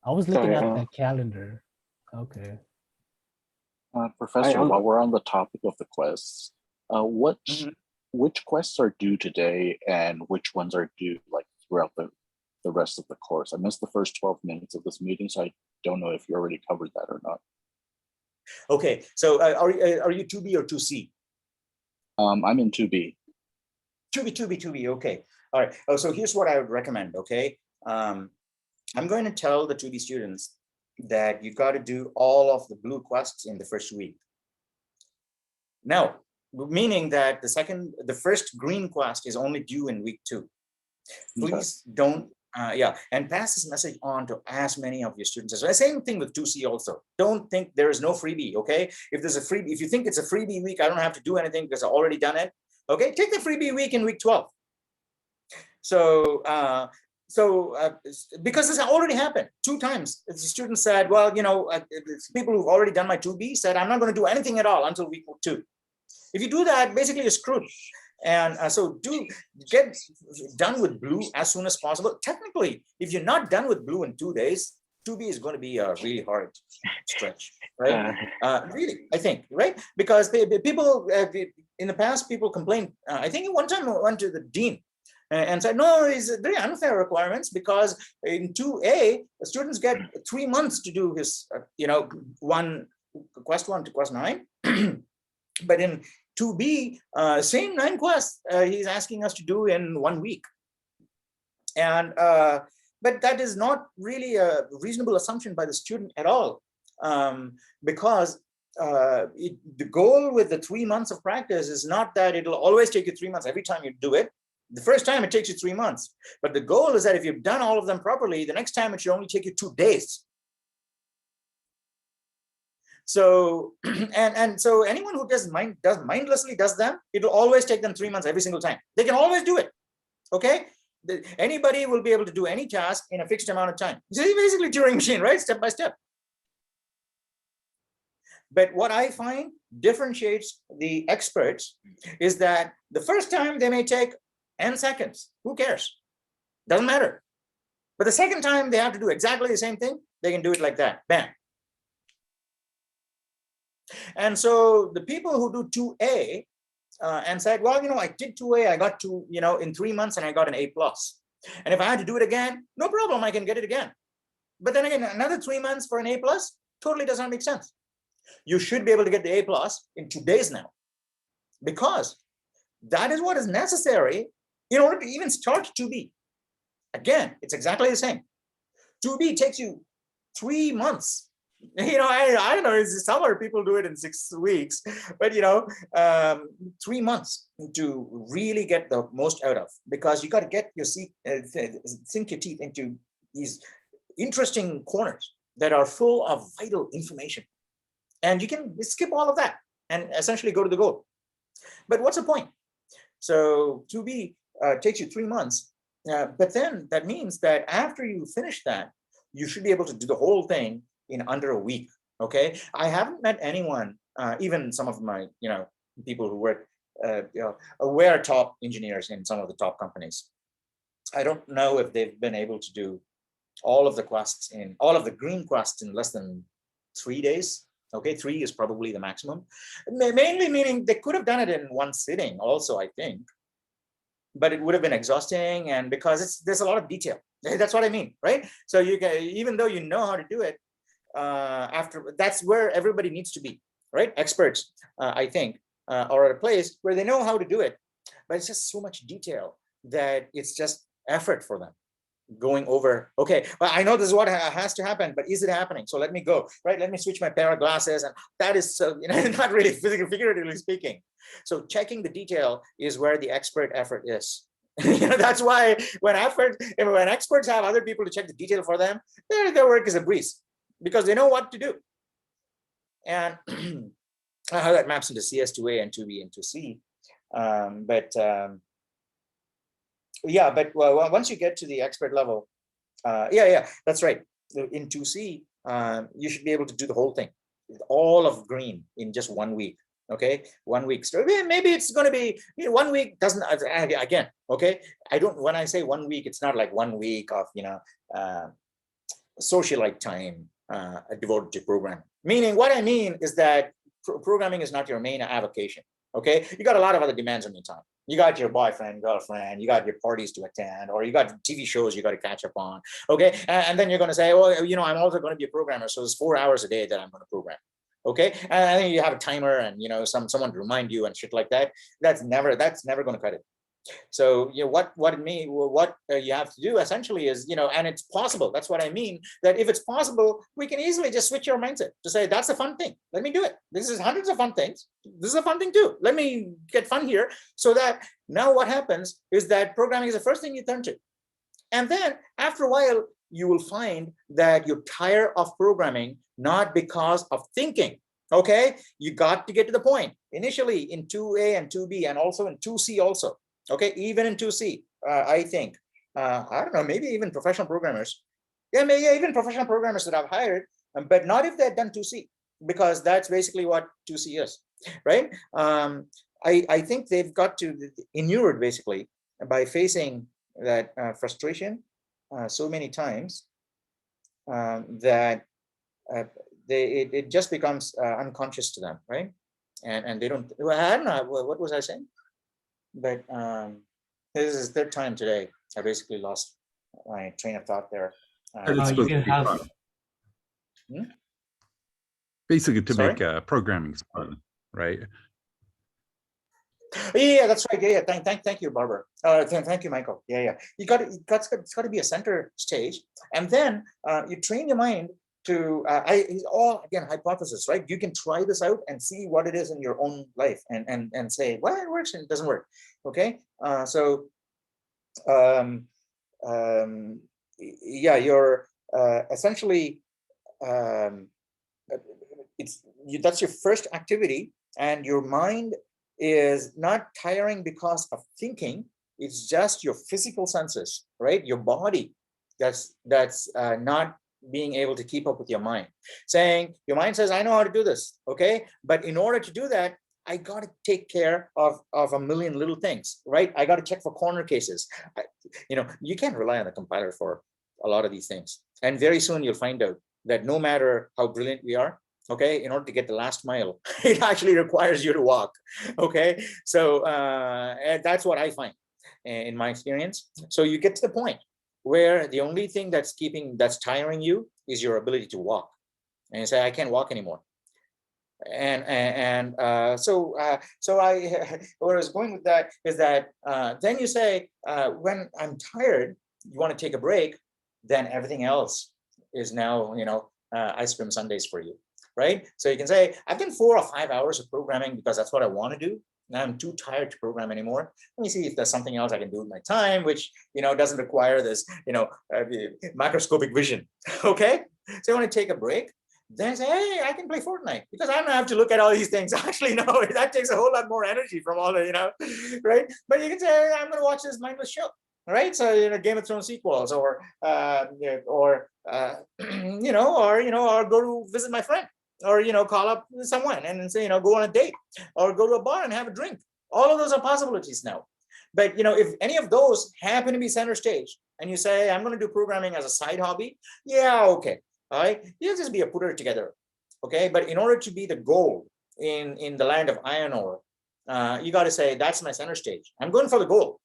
I was looking Sorry, at the calendar. Okay. Professor, Hi, while we're on the topic of the quests, Mhm. which quests are due today and which ones are due like throughout the rest of the course? I missed the first 12 minutes of this meeting, so I don't know if you already covered that or not. Okay, so are you 2B or 2C? I'm in 2B. 2B, okay. All right. Oh, so here's what I would recommend, okay? I'm going to tell the 2B students that you've got to do all of the blue quests in the first week. Now, meaning that the first green quest is only due in week 2. Please don't, and pass this message on to as many of your students as well. Same thing with 2C also. Don't think there is no freebie, okay? If there's a freebie, if you think it's a freebie week, I don't have to do anything because I've already done it. Okay, take the freebie week in week 12. So because this already happened 2 times, the student said, well, people who've already done my 2B said, I'm not going to do anything at all until week 2. If you do that, basically you're screwed. And so do get done with blue as soon as possible. Technically, if you're not done with blue in 2 days, 2B is going to be a really hard stretch, right? Really, I think, right? Because people in the past, people complained. I think one time I went to the dean and said, no, it's very unfair requirements because in 2A, the students get 3 months to do his, quest 1 to quest 9. But in 2B, same 9 quests, he's asking us to do in 1 week. And but that is not really a reasonable assumption by the student at all, because the goal with the 3 months of practice is not that it'll always take you 3 months every time you do it. The first time it takes you 3 months, but the goal is that if you've done all of them properly, the next time it should only take you 2 days. So, and so anyone who mindlessly does them, it'll always take them 3 months every single time. They can always do it, okay? Anybody will be able to do any task in a fixed amount of time. It's basically Turing machine, right? Step by step. But what I find differentiates the experts is that the first time they may take n seconds. Who cares? Doesn't matter. But the second time they have to do exactly the same thing, they can do it like that. Bam. And so the people who do 2A and said, well, I did 2A, I got 2, in 3 months and I got an A+. And if I had to do it again, no problem, I can get it again. But then again, another 3 months for an A+, totally does not make sense. You should be able to get the A+ in 2 days now, because that is what is necessary in order to even start 2B. Again, it's exactly the same. 2B takes you 3 months. I don't know, it's summer, people do it in 6 weeks, but 3 months to really get the most out of, because you got to get your sink your teeth into these interesting corners that are full of vital information. And you can skip all of that and essentially go to the goal. But what's the point? So 2B takes you 3 months, but then that means that after you finish that, you should be able to do the whole thing in under a week. Okay, I haven't met anyone, even some of my people who work, were top engineers in some of the top companies. I don't know if they've been able to do all of the green quests in less than 3 days. Okay, 3 is probably the maximum. Mainly meaning they could have done it in one sitting also, I think. But it would have been exhausting, and because there's a lot of detail. That's what I mean, right? So you can, even though you know how to do it, after that's where everybody needs to be, right? Experts, I think, are at a place where they know how to do it, but it's just so much detail that it's just effort for them going over. Okay, well, I know this is what has to happen, but is it happening? So let me go, right? Let me switch my pair of glasses, and that is so, not really physically, figuratively speaking. So checking the detail is where the expert effort is. That's why when experts have other people to check the detail for them, their work is a breeze because they know what to do. And how that maps into CS2A and 2B and 2C. Yeah, but well, once you get to the expert level, yeah, that's right. In 2C, you should be able to do the whole thing, all of green in just 1 week. Okay, 1 week. So maybe it's going to be 1 week. Doesn't, again, okay. I don't. When I say 1 week, it's not like 1 week of socialite time devoted to programming. Meaning, what I mean is that programming is not your main avocation. Okay, you got a lot of other demands on your time. You got your boyfriend, girlfriend, you got your parties to attend, or you got TV shows you got to catch up on. Okay, and then you're going to say, well, I'm also going to be a programmer, so it's 4 hours a day that I'm going to program. Okay, and then you have a timer and someone to remind you and shit like that. That's never going to cut it. So what you have to do essentially is and it's possible. That's what I mean. That if it's possible, we can easily just switch your mindset to say that's a fun thing. Let me do it. This is hundreds of fun things. This is a fun thing too. Let me get fun here. So that now what happens is that programming is the first thing you turn to, and then after a while you will find that you're tired of programming, not because of thinking. Okay, you got to get to the point initially in 2A and 2B and also in 2C also. Okay, even in 2C, I think, I don't know, maybe even professional programmers. Yeah, maybe even professional programmers that I've hired, but not if they're done 2C, because that's basically what 2C is, right? I think they've got to inured basically by facing that frustration so many times that it just becomes unconscious to them, right? And they don't, well, I don't know, what was I saying? But this is third time today. I basically lost my train of thought there. It's supposed to be fun. Basically, to Sorry? make programming fun, right? Yeah, that's right. Yeah. Thank you, Barbara. Thank you, Michael. Yeah. It's got to be a center stage, and then you train your mind to it's all again hypothesis, right? You can try this out and see what it is in your own life and say, well, it works and it doesn't work. Okay, yeah, you're essentially that's your first activity, and your mind is not tiring because of thinking. It's just your physical senses, right? Your body that's not being able to keep up with your mind, saying your mind says, I know how to do this. Okay, but in order to do that, I got to take care of a million little things, right? I got to check for corner cases. You can't rely on the compiler for a lot of these things, and very soon you'll find out that no matter how brilliant we are, okay, in order to get the last mile, it actually requires you to walk. Okay, so and that's what I find in my experience. So you get to the point where the only thing that's tiring you is your ability to walk, and you say, I can't walk anymore. So I where I was going with that is that then you say, when I'm tired, you want to take a break, then everything else is now ice cream sundaes for you, right? So you can say, I've done 4 or 5 hours of programming because that's what I want to do. Now I'm too tired to program anymore. Let me see if there's something else I can do with my time, which doesn't require this macroscopic vision. Okay, so you want to take a break, then say, hey, I can play Fortnite because I don't have to look at all these things. Actually, no, that takes a whole lot more energy from all the right? But you can say, I'm going to watch this mindless show. Right, so Game of Thrones sequels, or or go to visit my friend, or call up someone and say go on a date, or go to a bar and have a drink. All of those are possibilities now. But if any of those happen to be center stage, and you say I'm going to do programming as a side hobby, yeah, okay, all right, you'll just be a putter together, okay. But in order to be the gold in the land of iron ore, you got to say that's my center stage. I'm going for the gold.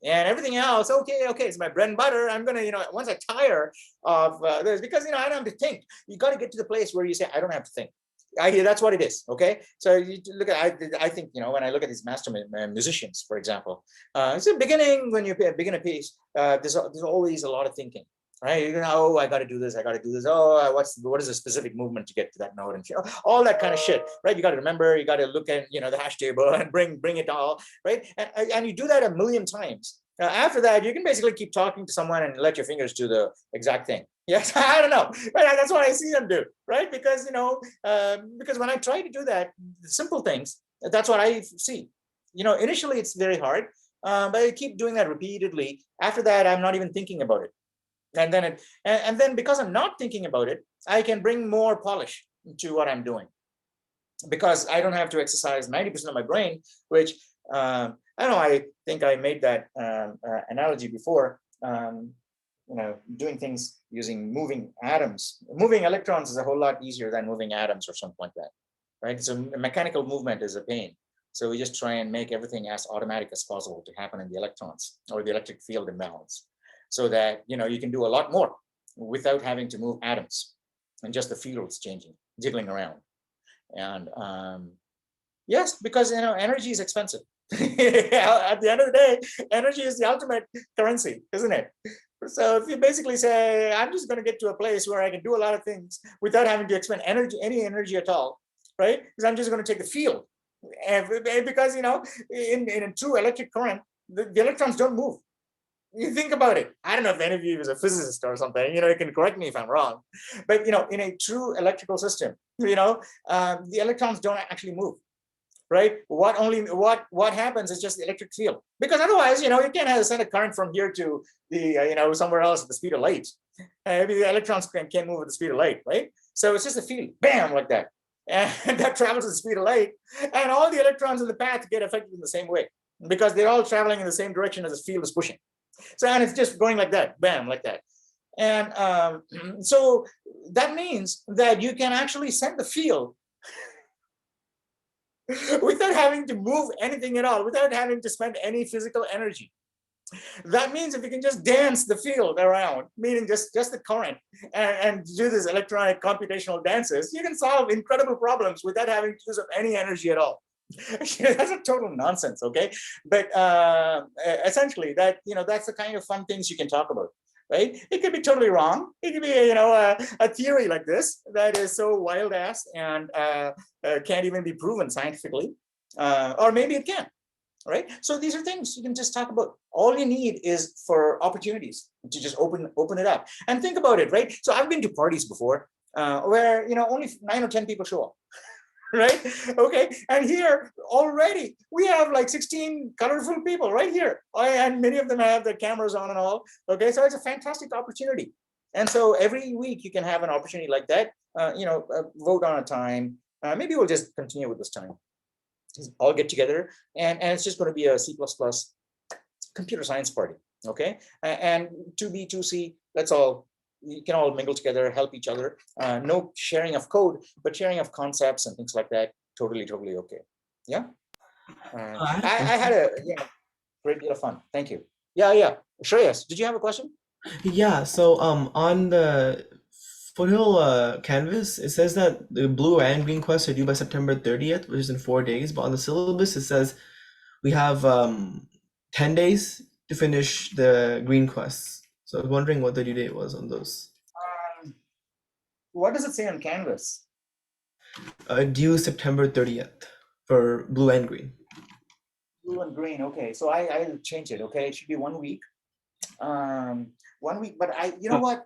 And everything else, okay, it's my bread and butter. I'm gonna, once I tire of this, because I don't have to think. You got to get to the place where you say, I don't have to think. That's what it is. Okay, so you look at. I think when I look at these master musicians, for example, it's the beginning when you begin a piece. There's always a lot of thinking, right? Oh, I got to do this. I got to do this. Oh, what is the specific movement to get to that note, and all that kind of shit, right? You got to remember. You got to look at the hash table and bring it all, right? And you do that a million times. After that, you can basically keep talking to someone and let your fingers do the exact thing. Yes, I don't know, but that's what I see them do, right? Because because when I try to do that, simple things, that's what I see. Initially it's very hard, but I keep doing that repeatedly. After that, I'm not even thinking about it, and then because I'm not thinking about it, I can bring more polish to what I'm doing, because I don't have to exercise 90% of my brain, which I don't know. I think I made that analogy before. Doing things using moving atoms, moving electrons is a whole lot easier than moving atoms or something like that, right? So mechanical movement is a pain. So we just try and make everything as automatic as possible to happen in the electrons or the electric field imbalance, so that you can do a lot more without having to move atoms, and just the fields changing, jiggling around. And yes, because energy is expensive. At the end of the day, energy is the ultimate currency, isn't it? So if you basically say, I'm just going to get to a place where I can do a lot of things without having to expend any energy at all, right? Because I'm just going to take the field. And because, in a true electric current, the electrons don't move. You think about it. I don't know if any of you is a physicist or something, you can correct me if I'm wrong. But, in a true electrical system, the electrons don't actually move. Right? What happens is just the electric field, because otherwise, you can't send a current from here to the, somewhere else at the speed of light. Maybe the electrons can't move at the speed of light, right? So it's just a field, bam, like that. And that travels at the speed of light, and all the electrons in the path get affected in the same way, because they're all traveling in the same direction as the field is pushing. So, and it's just going like that, bam, like that. And so that means that you can actually send the field without having to move anything at all, without having to spend any physical energy. That means if you can just dance the field around, meaning just the current, and do this electronic computational dances, you can solve incredible problems without having to use up any energy at all. That's a total nonsense, okay? But essentially, that's the kind of fun things you can talk about. Right? It could be totally wrong. It could be, a theory like this that is so wild ass and can't even be proven scientifically, or maybe it can, right? So these are things you can just talk about. All you need is for opportunities to just open it up and think about it, right? So I've been to parties before where only 9 or 10 people show up. Right? Okay. And here already we have like 16 colorful people right here. And many of them have their cameras on and all. Okay. So it's a fantastic opportunity. And so every week you can have an opportunity like that, vote on a time. Maybe we'll just continue with this time. All get together and it's just going to be a C++ computer science party. Okay. And 2B, 2C, that's all. You can all mingle together, help each other. No sharing of code, but sharing of concepts and things like that. Totally okay. Yeah. I had a great deal of fun. Thank you. Yeah. Shreyas, did you have a question? Yeah. So on the Foothill Canvas, it says that the blue and green quests are due by September 30th, which is in 4 days. But on the syllabus, it says we have 10 days to finish the green quests. So I was wondering what the due date was on those. What does it say on Canvas? Due September 30th for blue and green. Blue and green. Okay, so I'll change it. Okay, it should be 1 week. 1 week, but you know what?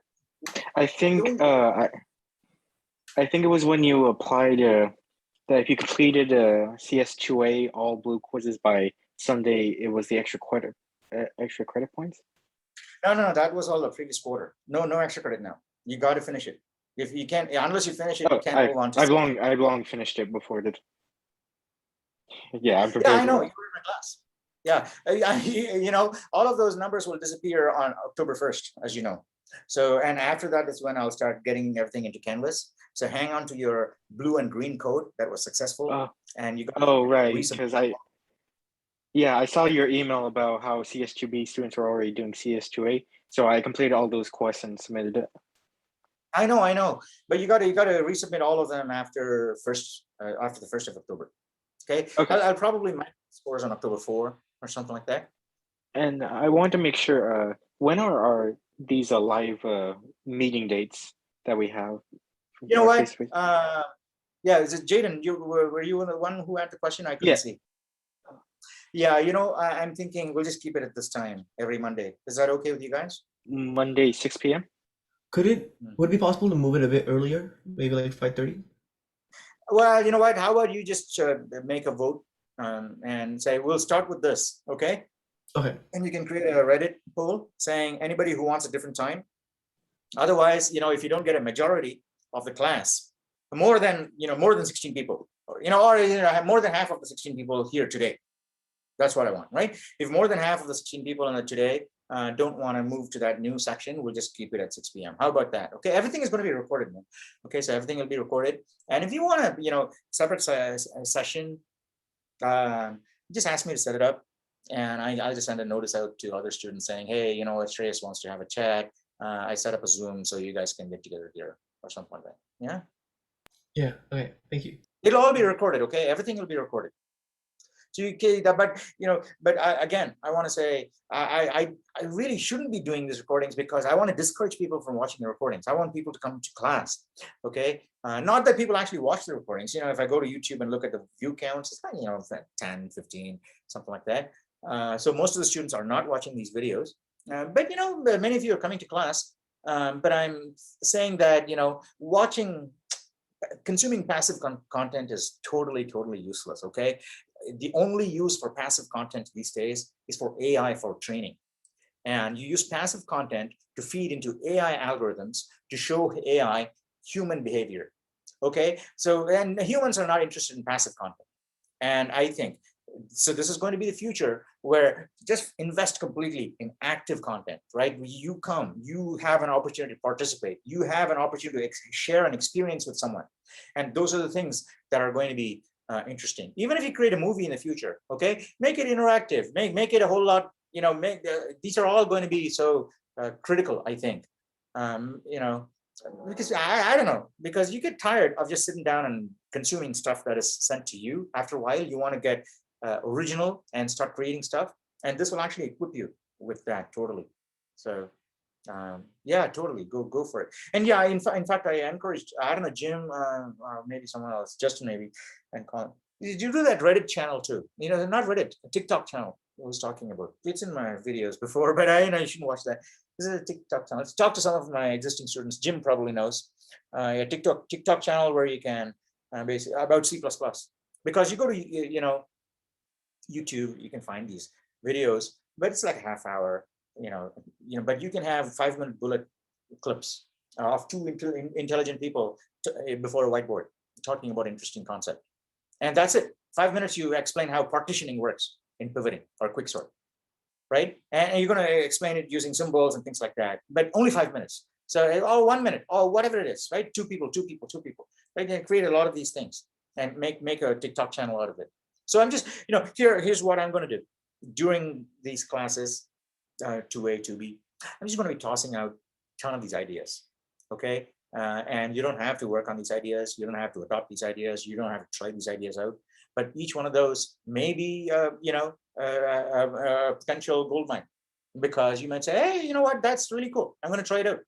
I think I think it was when you applied that if you completed CS2A all blue quizzes by Sunday, it was the extra credit points. No, that was all the previous quarter. No extra credit now. You got to finish it. If you can't, unless you finish it, you can't move on to. I've long finished it before it. Yeah, I'm prepared. Yeah, I know. You were in my class. Yeah, all of those numbers will disappear on October 1st, as you know. So, and after that is when I'll start getting everything into Canvas. So hang on to your blue and green code that was successful, and you got. Oh, right, because Yeah, I saw your email about how CS2B students are already doing CS2A. So I completed all those quests and submitted it. I know, but you got to resubmit all of them after the 1st of October. Okay, Okay. I'll probably make scores on October 4 or something like that. And I want to make sure, when are these live meeting dates that we have? You know what? face-to-face? Yeah, is it Jaden? Were you the one who had the question? I couldn't Yeah. see. Yeah, you know, I'm thinking we'll just keep it at this time every Monday. Is that okay with you guys? Monday, 6 p.m. Would it be possible to move it a bit earlier? Maybe like 5:30? Well, you know what? How about you just make a vote and say we'll start with this, okay? Okay. And you can create a Reddit poll saying anybody who wants a different time. Otherwise, you know, if you don't get a majority of the class, more than 16 people, or have more than half of the 16 people here today. That's what I want, right? If more than half of the 16 people in the today don't want to move to that new section, we'll just keep it at 6 p.m. How about that? Okay, everything is going to be recorded, man. Okay, so everything will be recorded. And if you want to, separate session, just ask me to set it up. And I'll just send a notice out to other students saying, hey, Shreyas wants to have a chat. I set up a Zoom so you guys can get together here or something like that. Yeah. Yeah. Okay. Thank you. It'll all be recorded. Okay, everything will be recorded. So again, I want to say I really shouldn't be doing these recordings because I want to discourage people from watching the recordings. I want people to come to class. Okay, not that people actually watch the recordings. If I go to YouTube and look at the view counts, it's like 10, 15, something like that. So most of the students are not watching these videos, but many of you are coming to class. But I'm saying that consuming passive content is totally useless. Okay, the only use for passive content these days is for AI for training, and you use passive content to feed into AI algorithms to show AI human behavior. Okay, so and humans are not interested in passive content, and I think so this is going to be the future where just invest completely in active content, right? You have an opportunity to participate, you have an opportunity to share an experience with someone, and those are the things that are going to be interesting. Even if you create a movie in the future, okay, make it interactive, make it a whole lot, these are all going to be so critical, I think. Because I don't know, because you get tired of just sitting down and consuming stuff that is sent to you. After a while, you want to get original and start creating stuff, and this will actually equip you with that totally. So yeah, totally go for it. And yeah, in fact, I encouraged, I don't know, Jim, maybe someone else, Justin maybe, and Colin. Did you do that Reddit channel too? Not Reddit, a TikTok channel I was talking about. It's in my videos before, but you shouldn't watch that. This is a TikTok channel. Let's talk to some of my existing students. Jim probably knows. A TikTok channel where you can basically about C++, because you go to YouTube, you can find these videos, but it's like a half hour. But you can have 5-minute bullet clips of two intelligent people before a whiteboard talking about interesting concept, and that's it. 5 minutes, you explain how partitioning works in pivoting or quicksort, right? And you're going to explain it using symbols and things like that, but only 5 minutes. So 1 minute or whatever it is, right? Two people, right? And create a lot of these things and make a TikTok channel out of it. So I'm just, here's what I'm going to do during these classes, 2A, 2B. I'm just going to be tossing out a ton of these ideas, okay? And you don't have to work on these ideas. You don't have to adopt these ideas. You don't have to try these ideas out. But each one of those may be, a potential gold mine, because you might say, hey, you know what? That's really cool. I'm going to try it out.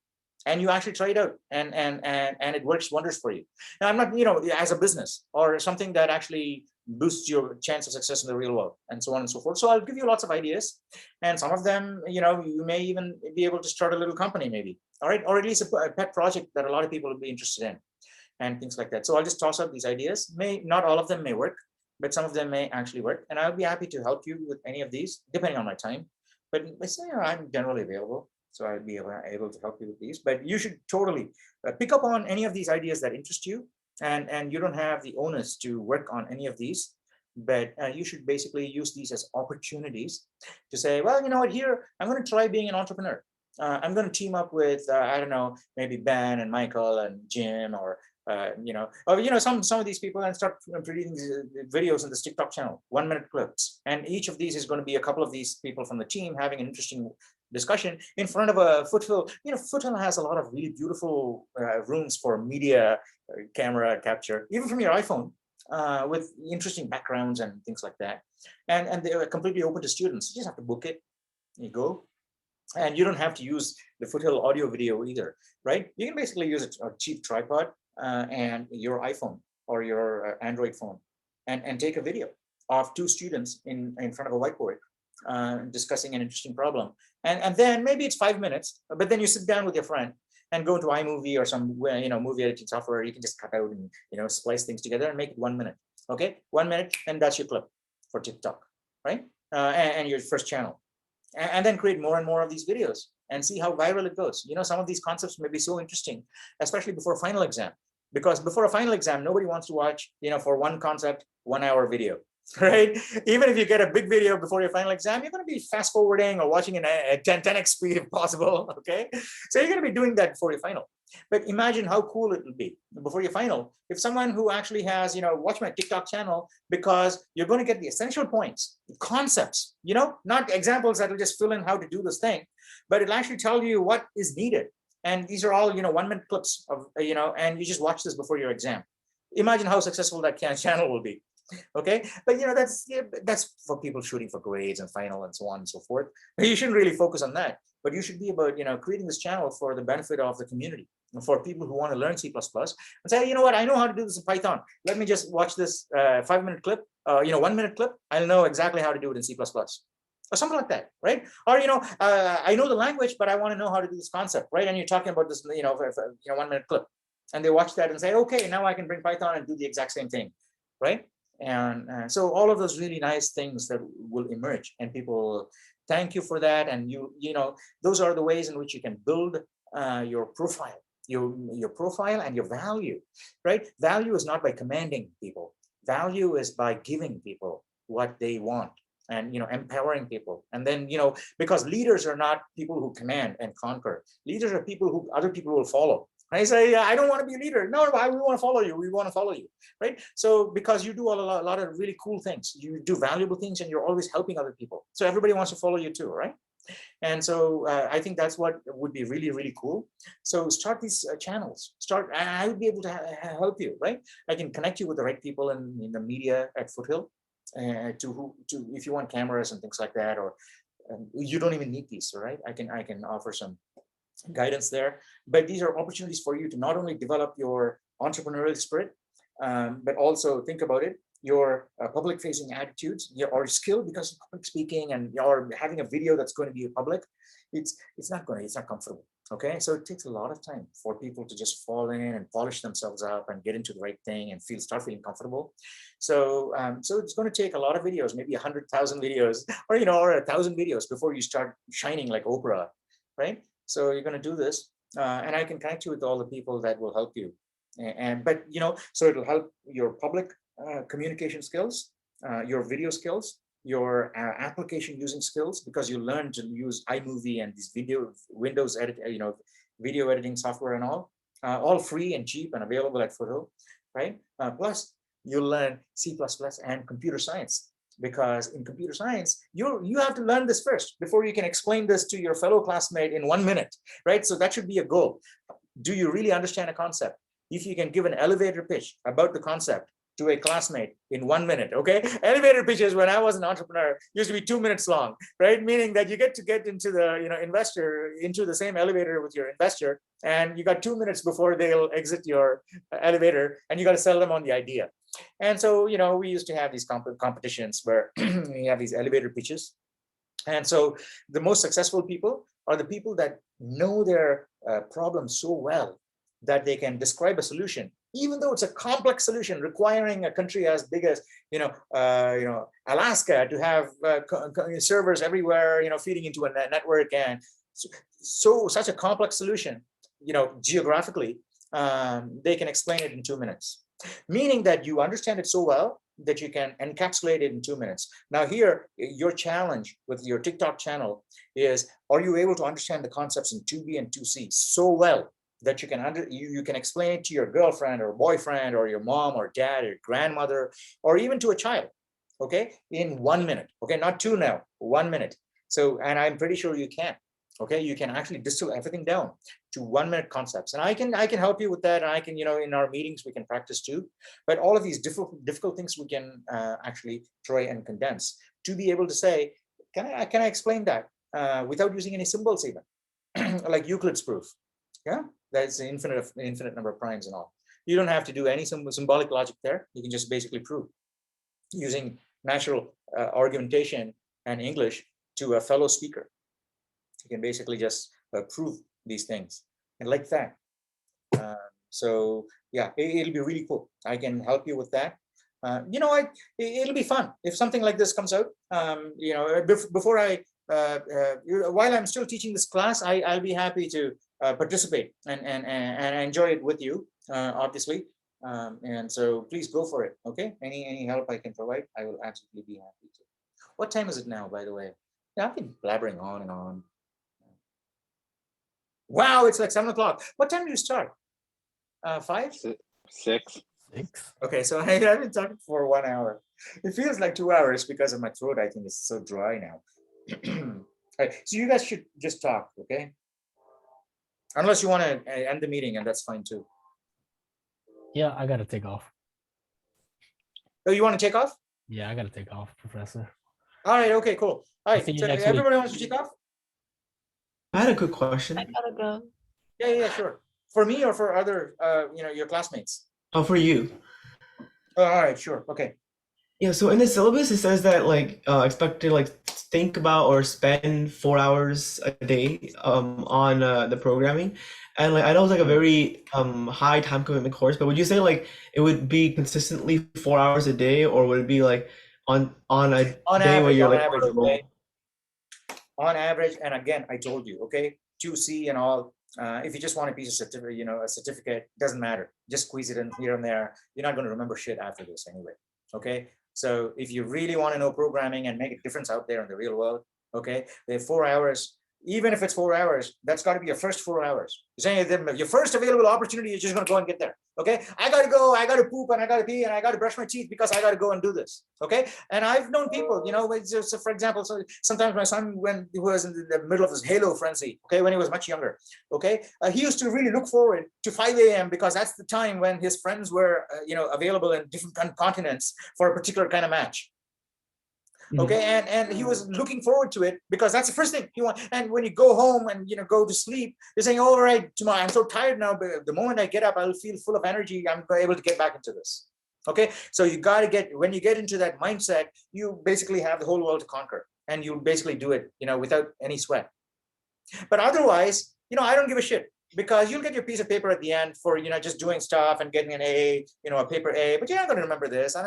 And you actually try it out, and it works wonders for you. Now, I'm not, as a business or something that actually boosts your chance of success in the real world, and so on and so forth. So I'll give you lots of ideas, and some of them, you may even be able to start a little company, maybe, all right, or at least a pet project that a lot of people will be interested in, and things like that. So I'll just toss out these ideas. Not all of them may work, but some of them may actually work, and I'll be happy to help you with any of these, depending on my time. But I'm generally available, so I'll be able to help you with these. But you should totally pick up on any of these ideas that interest you, and you don't have the onus to work on any of these, but you should basically use these as opportunities to say, well, you know what, here, I'm going to try being an entrepreneur. I'm going to team up with, I don't know, maybe Ben and Michael and Jim or some of these people and start creating videos in this TikTok channel, 1 minute clips. And each of these is going to be a couple of these people from the team having an interesting discussion in front of a Foothill. Foothill has a lot of really beautiful rooms for media camera capture, even from your iPhone, with interesting backgrounds and things like that. And they are completely open to students. You just have to book it. You go. And you don't have to use the Foothill audio video either, right? You can basically use a cheap tripod and your iPhone or your Android phone and take a video of 2 students in front of a whiteboard discussing an interesting problem. And then maybe it's 5 minutes, but then you sit down with your friend and go into iMovie or some movie editing software. You can just cut out and splice things together and make it 1 minute. Okay, 1 minute, and that's your clip for TikTok, right? And your first channel. And then create more and more of these videos and see how viral it goes. Some of these concepts may be so interesting, especially before a final exam, because before a final exam, nobody wants to watch, for one concept, 1 hour video, right? Even if you get a big video before your final exam, you're going to be fast forwarding or watching in a 10x speed if possible, okay? So you're going to be doing that before your final. But imagine how cool it will be before your final if someone who actually has, watch my TikTok channel, because you're going to get the essential points, the concepts, not examples that will just fill in how to do this thing, but it'll actually tell you what is needed. And these are all, 1 minute clips of, and you just watch this before your exam. Imagine how successful that channel will be. Okay, but that's for people shooting for grades and final and so on and so forth. You shouldn't really focus on that, but you should be about creating this channel for the benefit of the community, for people who want to learn C++ and say, you know what, I know how to do this in Python. Let me just watch this 5 minute clip, 1 minute clip. I'll know exactly how to do it in C++. Or something like that, right? Or I know the language, but I want to know how to do this concept, right? And you're talking about this, 1 minute clip, and they watch that and say, okay, now I can bring Python and do the exact same thing, right? And so all of those really nice things that will emerge, and people thank you for that. And those are the ways in which you can build your profile, your profile and your value, right? Value is not by commanding people. Value is by giving people what they want and empowering people. And then because leaders are not people who command and conquer. Leaders are people who other people will follow. I say, I don't want to be a leader. No, we want to follow you. We want to follow you, right? So because you do a lot of really cool things, you do valuable things, and you're always helping other people. So everybody wants to follow you too, right? And so I think that's what would be really, really cool. So start these channels. I would be able to help you, right? I can connect you with the right people in the media at Foothill, to if you want cameras and things like that, or you don't even need these, right? I can offer some guidance there, but these are opportunities for you to not only develop your entrepreneurial spirit, but also think about it, your public facing attitudes, or skill, because public speaking and or having a video that's going to be public, it's not comfortable. Okay, so it takes a lot of time for people to just fall in and polish themselves up and get into the right thing and start feeling comfortable. So it's going to take a lot of videos, maybe 100,000 videos, or 1,000 videos before you start shining like Oprah, right? So you're going to do this, and I can connect you with all the people that will help you. But so it'll help your public communication skills, your video skills, your application using skills, because you learn to use iMovie and these Windows edit, video editing software and all free and cheap and available at Foothill, right? Plus you'll learn C++ and computer science. Because in computer science, you have to learn this first before you can explain this to your fellow classmate in 1 minute, right? So that should be a goal. Do you really understand a concept? If you can give an elevator pitch about the concept to a classmate in 1 minute, okay? Elevator pitches, when I was an entrepreneur, used to be 2 minutes long, right? Meaning that you get to get into the investor, into the same elevator with your investor, and you got 2 minutes before they'll exit your elevator, and you got to sell them on the idea. And so, we used to have these competitions where we have these elevator pitches. And so the most successful people are the people that know their problem so well that they can describe a solution, even though it's a complex solution requiring a country as big as, Alaska to have servers everywhere, feeding into a network. And so such a complex solution, geographically, they can explain it in 2 minutes. Meaning that you understand it so well that you can encapsulate it in 2 minutes. Now here, your challenge with your TikTok channel is, are you able to understand the concepts in 2B and 2C so well that you can you can explain it to your girlfriend or boyfriend or your mom or dad or grandmother or even to a child, okay, in 1 minute, okay, not 2 now, 1 minute. So, and I'm pretty sure you can, okay, you can actually distill everything down to 1 minute concepts, and I can help you with that, and I can, in our meetings we can practice too. But all of these difficult things we can actually try and condense to be able to say, can I explain that without using any symbols even, like Euclid's proof, yeah, that's an infinite number of primes and all. You don't have to do any symbolic logic there. You can just basically prove using natural argumentation and English to a fellow speaker. You can basically just prove these things, and like that. So yeah, it'll be really cool. I can help you with that. It'll be fun if something like this comes out. Before I, while I'm still teaching this class, I'll be happy to participate and enjoy it with you, obviously. And so please go for it. Okay, any help I can provide, I will absolutely be happy to. What time is it now, by the way? Yeah, I've been blabbering on and on. Wow, it's like 7 o'clock. What time do you start? 5? 6. 6. Okay, so I've been talking for 1 hour. It feels like 2 hours because of my throat. I think it's so dry now. All right, so you guys should just talk, okay? Unless you want to end the meeting, and that's fine too. Yeah, I gotta take off. Oh, you want to take off? Yeah, I gotta take off, Professor. All right, okay, cool. All right, see you so next week. everybody wants to take off? I had a quick question. I gotta go. Yeah, sure. For me or for other, your classmates? Oh, for you. Oh, all right, sure, okay. Yeah, so in the syllabus it says that expect to think about or spend 4 hours a day on the programming, and I know it's a very high time commitment course, but would you say it would be consistently 4 hours a day, or would it be on a day where you're on average, and again, I told you, okay, 2C and all. If you just want a piece of certificate, a certificate, doesn't matter. Just squeeze it in here and there. You're not going to remember shit after this anyway. Okay. So if you really want to know programming and make a difference out there in the real world, okay, they have 4 hours. Even if it's 4 hours, that's got to be your first 4 hours. You're saying your first available opportunity, you're just going to go and get there. Okay, I got to go, I got to poop, and I got to pee, and I got to brush my teeth because I got to go and do this. Okay, and I've known people, so for example, so sometimes my son, when he was in the middle of his Halo frenzy, okay, when he was much younger, okay, he used to really look forward to 5 a.m. because that's the time when his friends were, available in different continents for a particular kind of match. Okay, and he was looking forward to it because that's the first thing he wants. And when you go home and go to sleep, you're saying, all right, tomorrow I'm so tired now, but the moment I get up, I'll feel full of energy. I'm able to get back into this. Okay, so you got to when you get into that mindset, you basically have the whole world to conquer, and you basically do it, without any sweat. But otherwise, I don't give a shit, because you'll get your piece of paper at the end for just doing stuff and getting an A, a paper A, but you're not going to remember this, and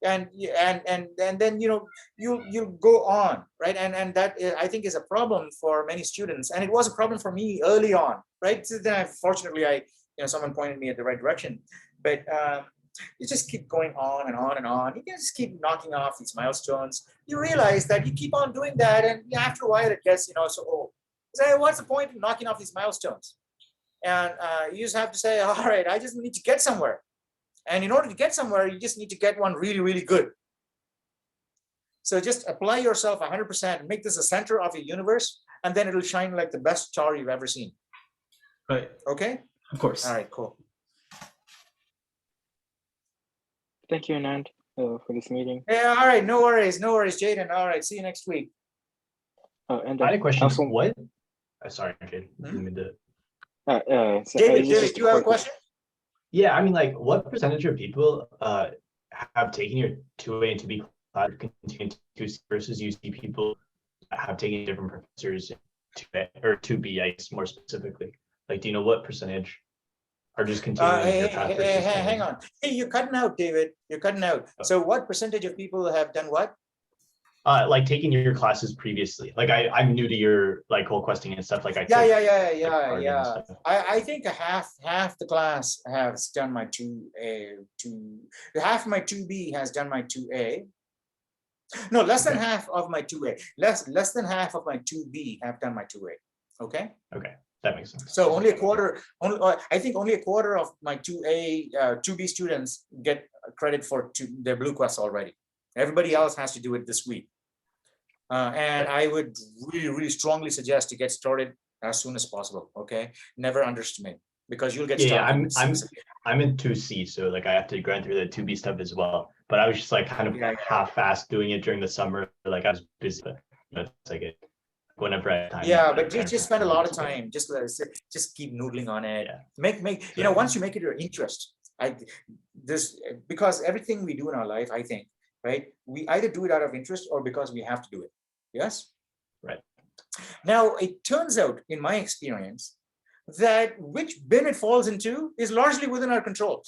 and then you'll go on, right? And that I think is a problem for many students, and it was a problem for me early on, right? So then fortunately someone pointed me in the right direction, but you just keep going on and on and on. You can just keep knocking off these milestones. You realize that you keep on doing that, and after a while it gets so old. So what's the point of knocking off these milestones? And you just have to say, all right, I just need to get somewhere. And in order to get somewhere, you just need to get one really, really good. So just apply yourself 100%, make this the center of your universe, and then it'll shine like the best star you've ever seen. Right. Okay? Of course. All right, cool. Thank you, Anand, for this meeting. Yeah, all right, no worries, Jaden. All right, see you next week. And I had a question. also- What? Sorry, Jaden. Didn't mean to- David, do you have a question? Yeah, I mean, what percentage of people have taken your 2A and 2B class continuing 2C versus you see people have taken different professors 2A or 2B, I guess more specifically? Do you know what percentage are just continuing your path? Hang on. Hey, you're cutting out, David. You're cutting out. So what percentage of people have done what? Taking your classes previously. I'm new to your whole questing and stuff. Yeah. I think half the class has done my 2A, half my 2B has done my 2A. No, less than half of my 2A. Less than half of my 2B have done my 2A. Okay. Okay. That makes sense. So only a quarter, I think only a quarter of my 2A, 2B students get credit for their Blue Quest already. Everybody else has to do it this week. And I would really, really strongly suggest to get started as soon as possible. Okay, never underestimate, because you'll get Yeah, stuck. I'm in 2C, so like I have to grind through the 2B stuff as well. But I was just like kind of Yeah. half-assed doing it during the summer. Like I was busy, but it's like whenever I have time. Yeah, but you just spend a lot of time. Just keep noodling on it. Yeah. Make once you make it your interest. Because everything we do in our life, I think, right? We either do it out of interest or because we have to do it. Yes. Right. Now it turns out, in my experience, that which bin it falls into is largely within our control.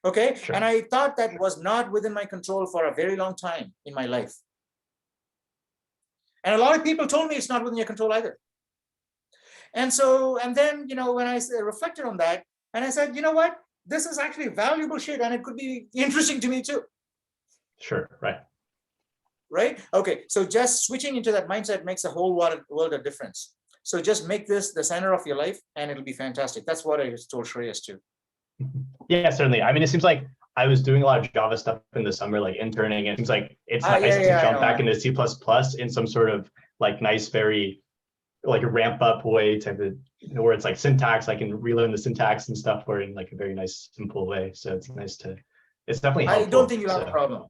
Okay. Sure. And I thought that was not within my control for a very long time in my life. And a lot of people told me it's not within your control either. And then, when I reflected on that, and I said, you know what, this is actually valuable shit, and it could be interesting to me too. Sure. Right. Right. Okay. So just switching into that mindset makes a whole world of difference. So just make this the center of your life, and it'll be fantastic. That's what I told Shreyas too. Yeah, certainly. I mean, it seems like I was doing a lot of Java stuff in the summer, like interning. It seems like it's nice to jump back into C++ in some sort of like nice, very like a ramp up way type of, where it's like syntax. I can relearn the syntax and stuff, or in like a very nice, simple way. So it's nice to. It's definitely helpful. I don't think you'll have a problem.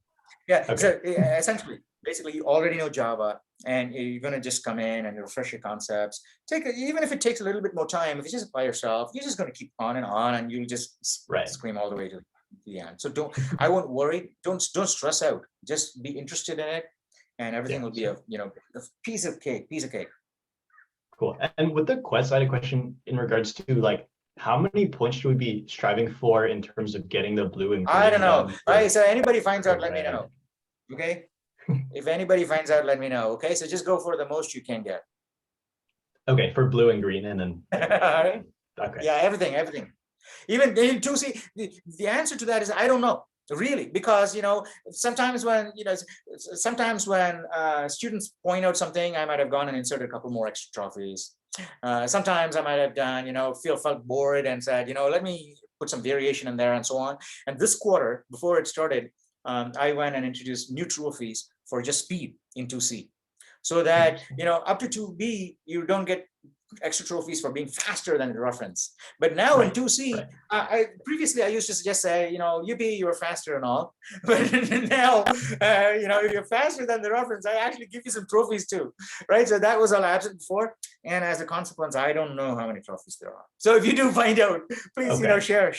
Yeah. Okay. So essentially, basically, you already know Java, and you're going to just come in and refresh your concepts. Even if it takes a little bit more time, if you just apply yourself, you're just going to keep on, and you'll just scream all the way to the end. So I won't worry. Don't stress out. Just be interested in it, and everything will be a piece of cake. Cool. And with the quest, I had a question in regards to like, how many points should we be striving for in terms of getting the blue and green? I don't know. Right. So anybody finds out, let me know. Okay. If anybody finds out, let me know. Okay. So just go for the most you can get. Okay. For blue and green, and then. Okay. Yeah. Everything. Even in 2C, the answer to that is I don't know. Really, because sometimes when students point out something, I might have gone and inserted a couple more extra trophies. Sometimes I might have done, felt bored and said, let me put some variation in there and so on. And this quarter, before it started, I went and introduced new trophies for just speed in 2C, so that up to 2B you don't get extra trophies for being faster than the reference. But now in 2C, previously I used to just say, yippee, you're faster and all. But now, if you're faster than the reference, I actually give you some trophies too, right? So that was all absent before. And as a consequence, I don't know how many trophies there are. So if you do find out, please, share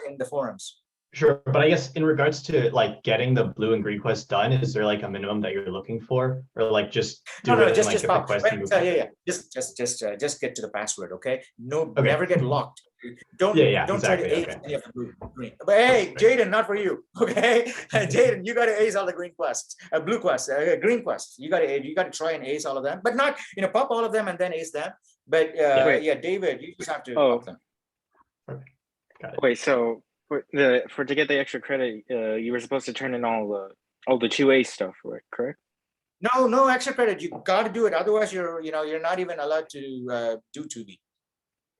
in the forums. Sure, but I guess in regards to like getting the blue and green quest done, is there like a minimum that you're looking for, or like just do it just and, like, just pop. quest Right, just get to the password, okay? Never get locked. Don't try to ace any of the blue green. But hey, Jaden, not for you, okay? Jaden, you got to ace all the green quests, blue quests, green quests. You got to try and ace all of them, but not pop all of them and then ace them. But David, you just have to pop them. Okay. Got it. Wait, so to get the extra credit, you were supposed to turn in all the 2A stuff, right? Correct? No extra credit. You got to do it. Otherwise, you're not even allowed to do 2B.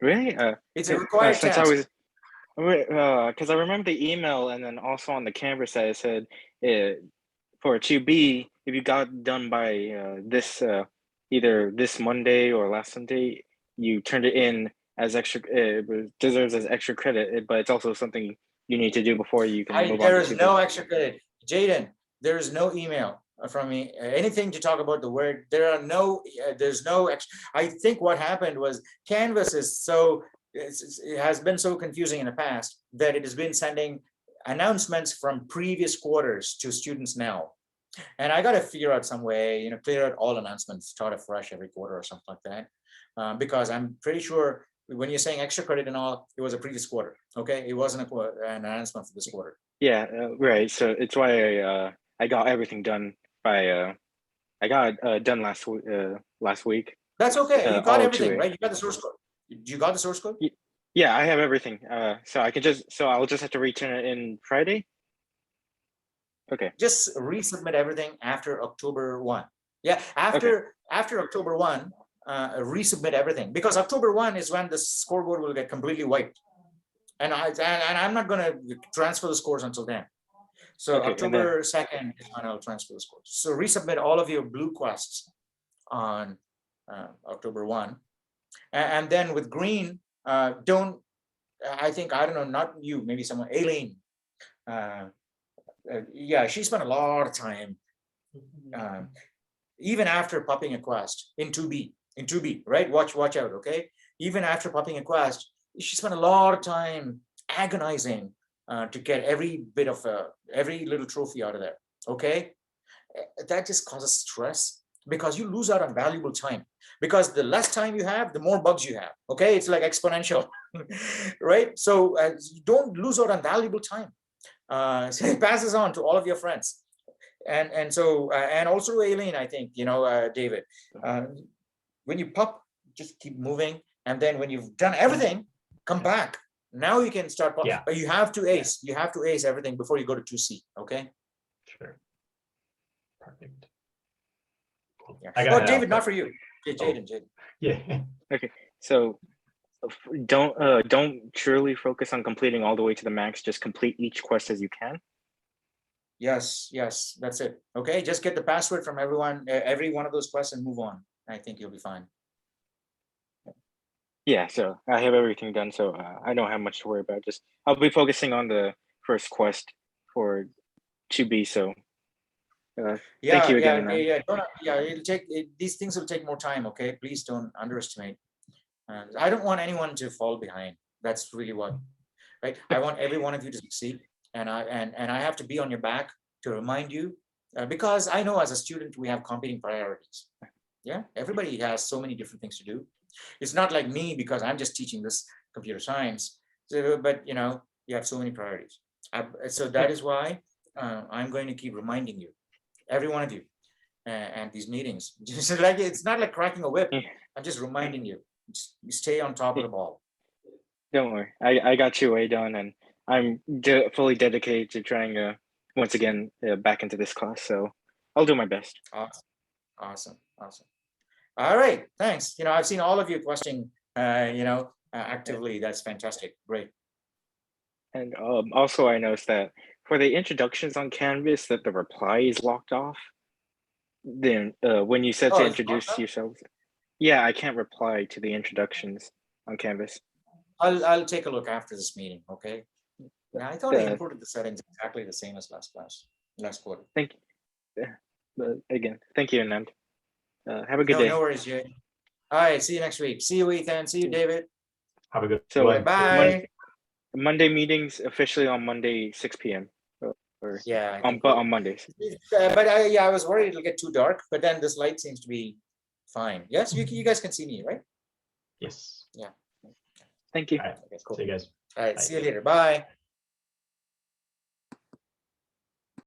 Really? It's a required task. Because I remember the email, and then also on the Canvas side it said for 2B, if you got done by this either this Monday or last Sunday, you turned it in as extra. It deserves as extra credit, but it's also something you need to do before you can move on. There is no extra credit, Jaden. There is no email from me, anything to talk about the word. There's no extra. I think what happened was Canvas is it has been so confusing in the past that it has been sending announcements from previous quarters to students now. And I got to figure out some way, clear out all announcements, start afresh every quarter or something like that. Because I'm pretty sure when you're saying extra credit and all, it was a previous quarter. Okay. It wasn't an announcement for this quarter. Yeah, right. So it's why I got everything done by I got done last week. That's okay. You got everything, right? You got the source code. You got the source code? Yeah, I have everything. So I'll just have to return it in Friday. Okay. Just resubmit everything after October 1. Yeah, after October 1, resubmit everything, because October 1 is when the scoreboard will get completely wiped. And I'm not going to transfer the scores until then. So Okay, and October 2nd is when I'll transfer the scores. So resubmit all of your blue quests on October 1. And then with green, I don't know, not you, maybe someone, Aileen. Yeah, she spent a lot of time, even after popping a quest in 2B, right? Watch out, okay? Even after popping a quest, she spent a lot of time agonizing to get every bit of every little trophy out of there, okay? That just causes stress because you lose out on valuable time, because the less time you have, the more bugs you have, okay? It's like exponential, right? So you don't lose out on valuable time. So it passes on to all of your friends. And so, and also Aileen, I think, David, when you pop, just keep moving. And then when you've done everything, come back. Now you can start, but you have to ace. You have to ace everything before you go to 2C, okay? Sure. Perfect. Cool. Yeah. I got it David, out, not for you. Jaden. Yeah. Okay, so don't truly focus on completing all the way to the max. Just complete each quest as you can. Yes, that's it. Okay, just get the password from everyone, every one of those quests, and move on. I think you'll be fine. Yeah, so I have everything done, so I don't have much to worry about. Just I'll be focusing on the first quest for 2B. So thank you again. It'll take these things will take more time. Okay, please don't underestimate. I don't want anyone to fall behind. That's really what, right? I want every one of you to succeed, and I have to be on your back to remind you, because I know as a student we have competing priorities. Yeah, everybody has so many different things to do. It's not like me, because I'm just teaching this computer science. So, but you have so many priorities. So that is why I'm going to keep reminding you, every one of you, and these meetings. Just like it's not like cracking a whip. I'm just reminding you. Just stay on top of the ball. Don't worry, I got 2A done, and I'm fully dedicated to trying once again back into this class. So I'll do my best. Awesome. All right, thanks. I've seen all of you questioning, actively. That's fantastic. Great. And also, I noticed that for the introductions on Canvas, that the reply is locked off. Then when you said to introduce yourselves, yeah, I can't reply to the introductions on Canvas. I'll take a look after this meeting. Okay. Yeah, I thought I imported the settings exactly the same as last quarter. Thank you. Again, thank you, Anand. Have a good day. No worries, Jay. All right, see you next week. See you, Ethan. See you, David. Have a good So bye. Monday meetings officially on Monday 6 p.m. Or yeah, on Mondays. But I was worried it'll get too dark. But then this light seems to be fine. Yes, you guys can see me, right? Yes. Yeah. Thank you. All right. Okay, cool. See you guys. All right, Bye. see you later. Bye.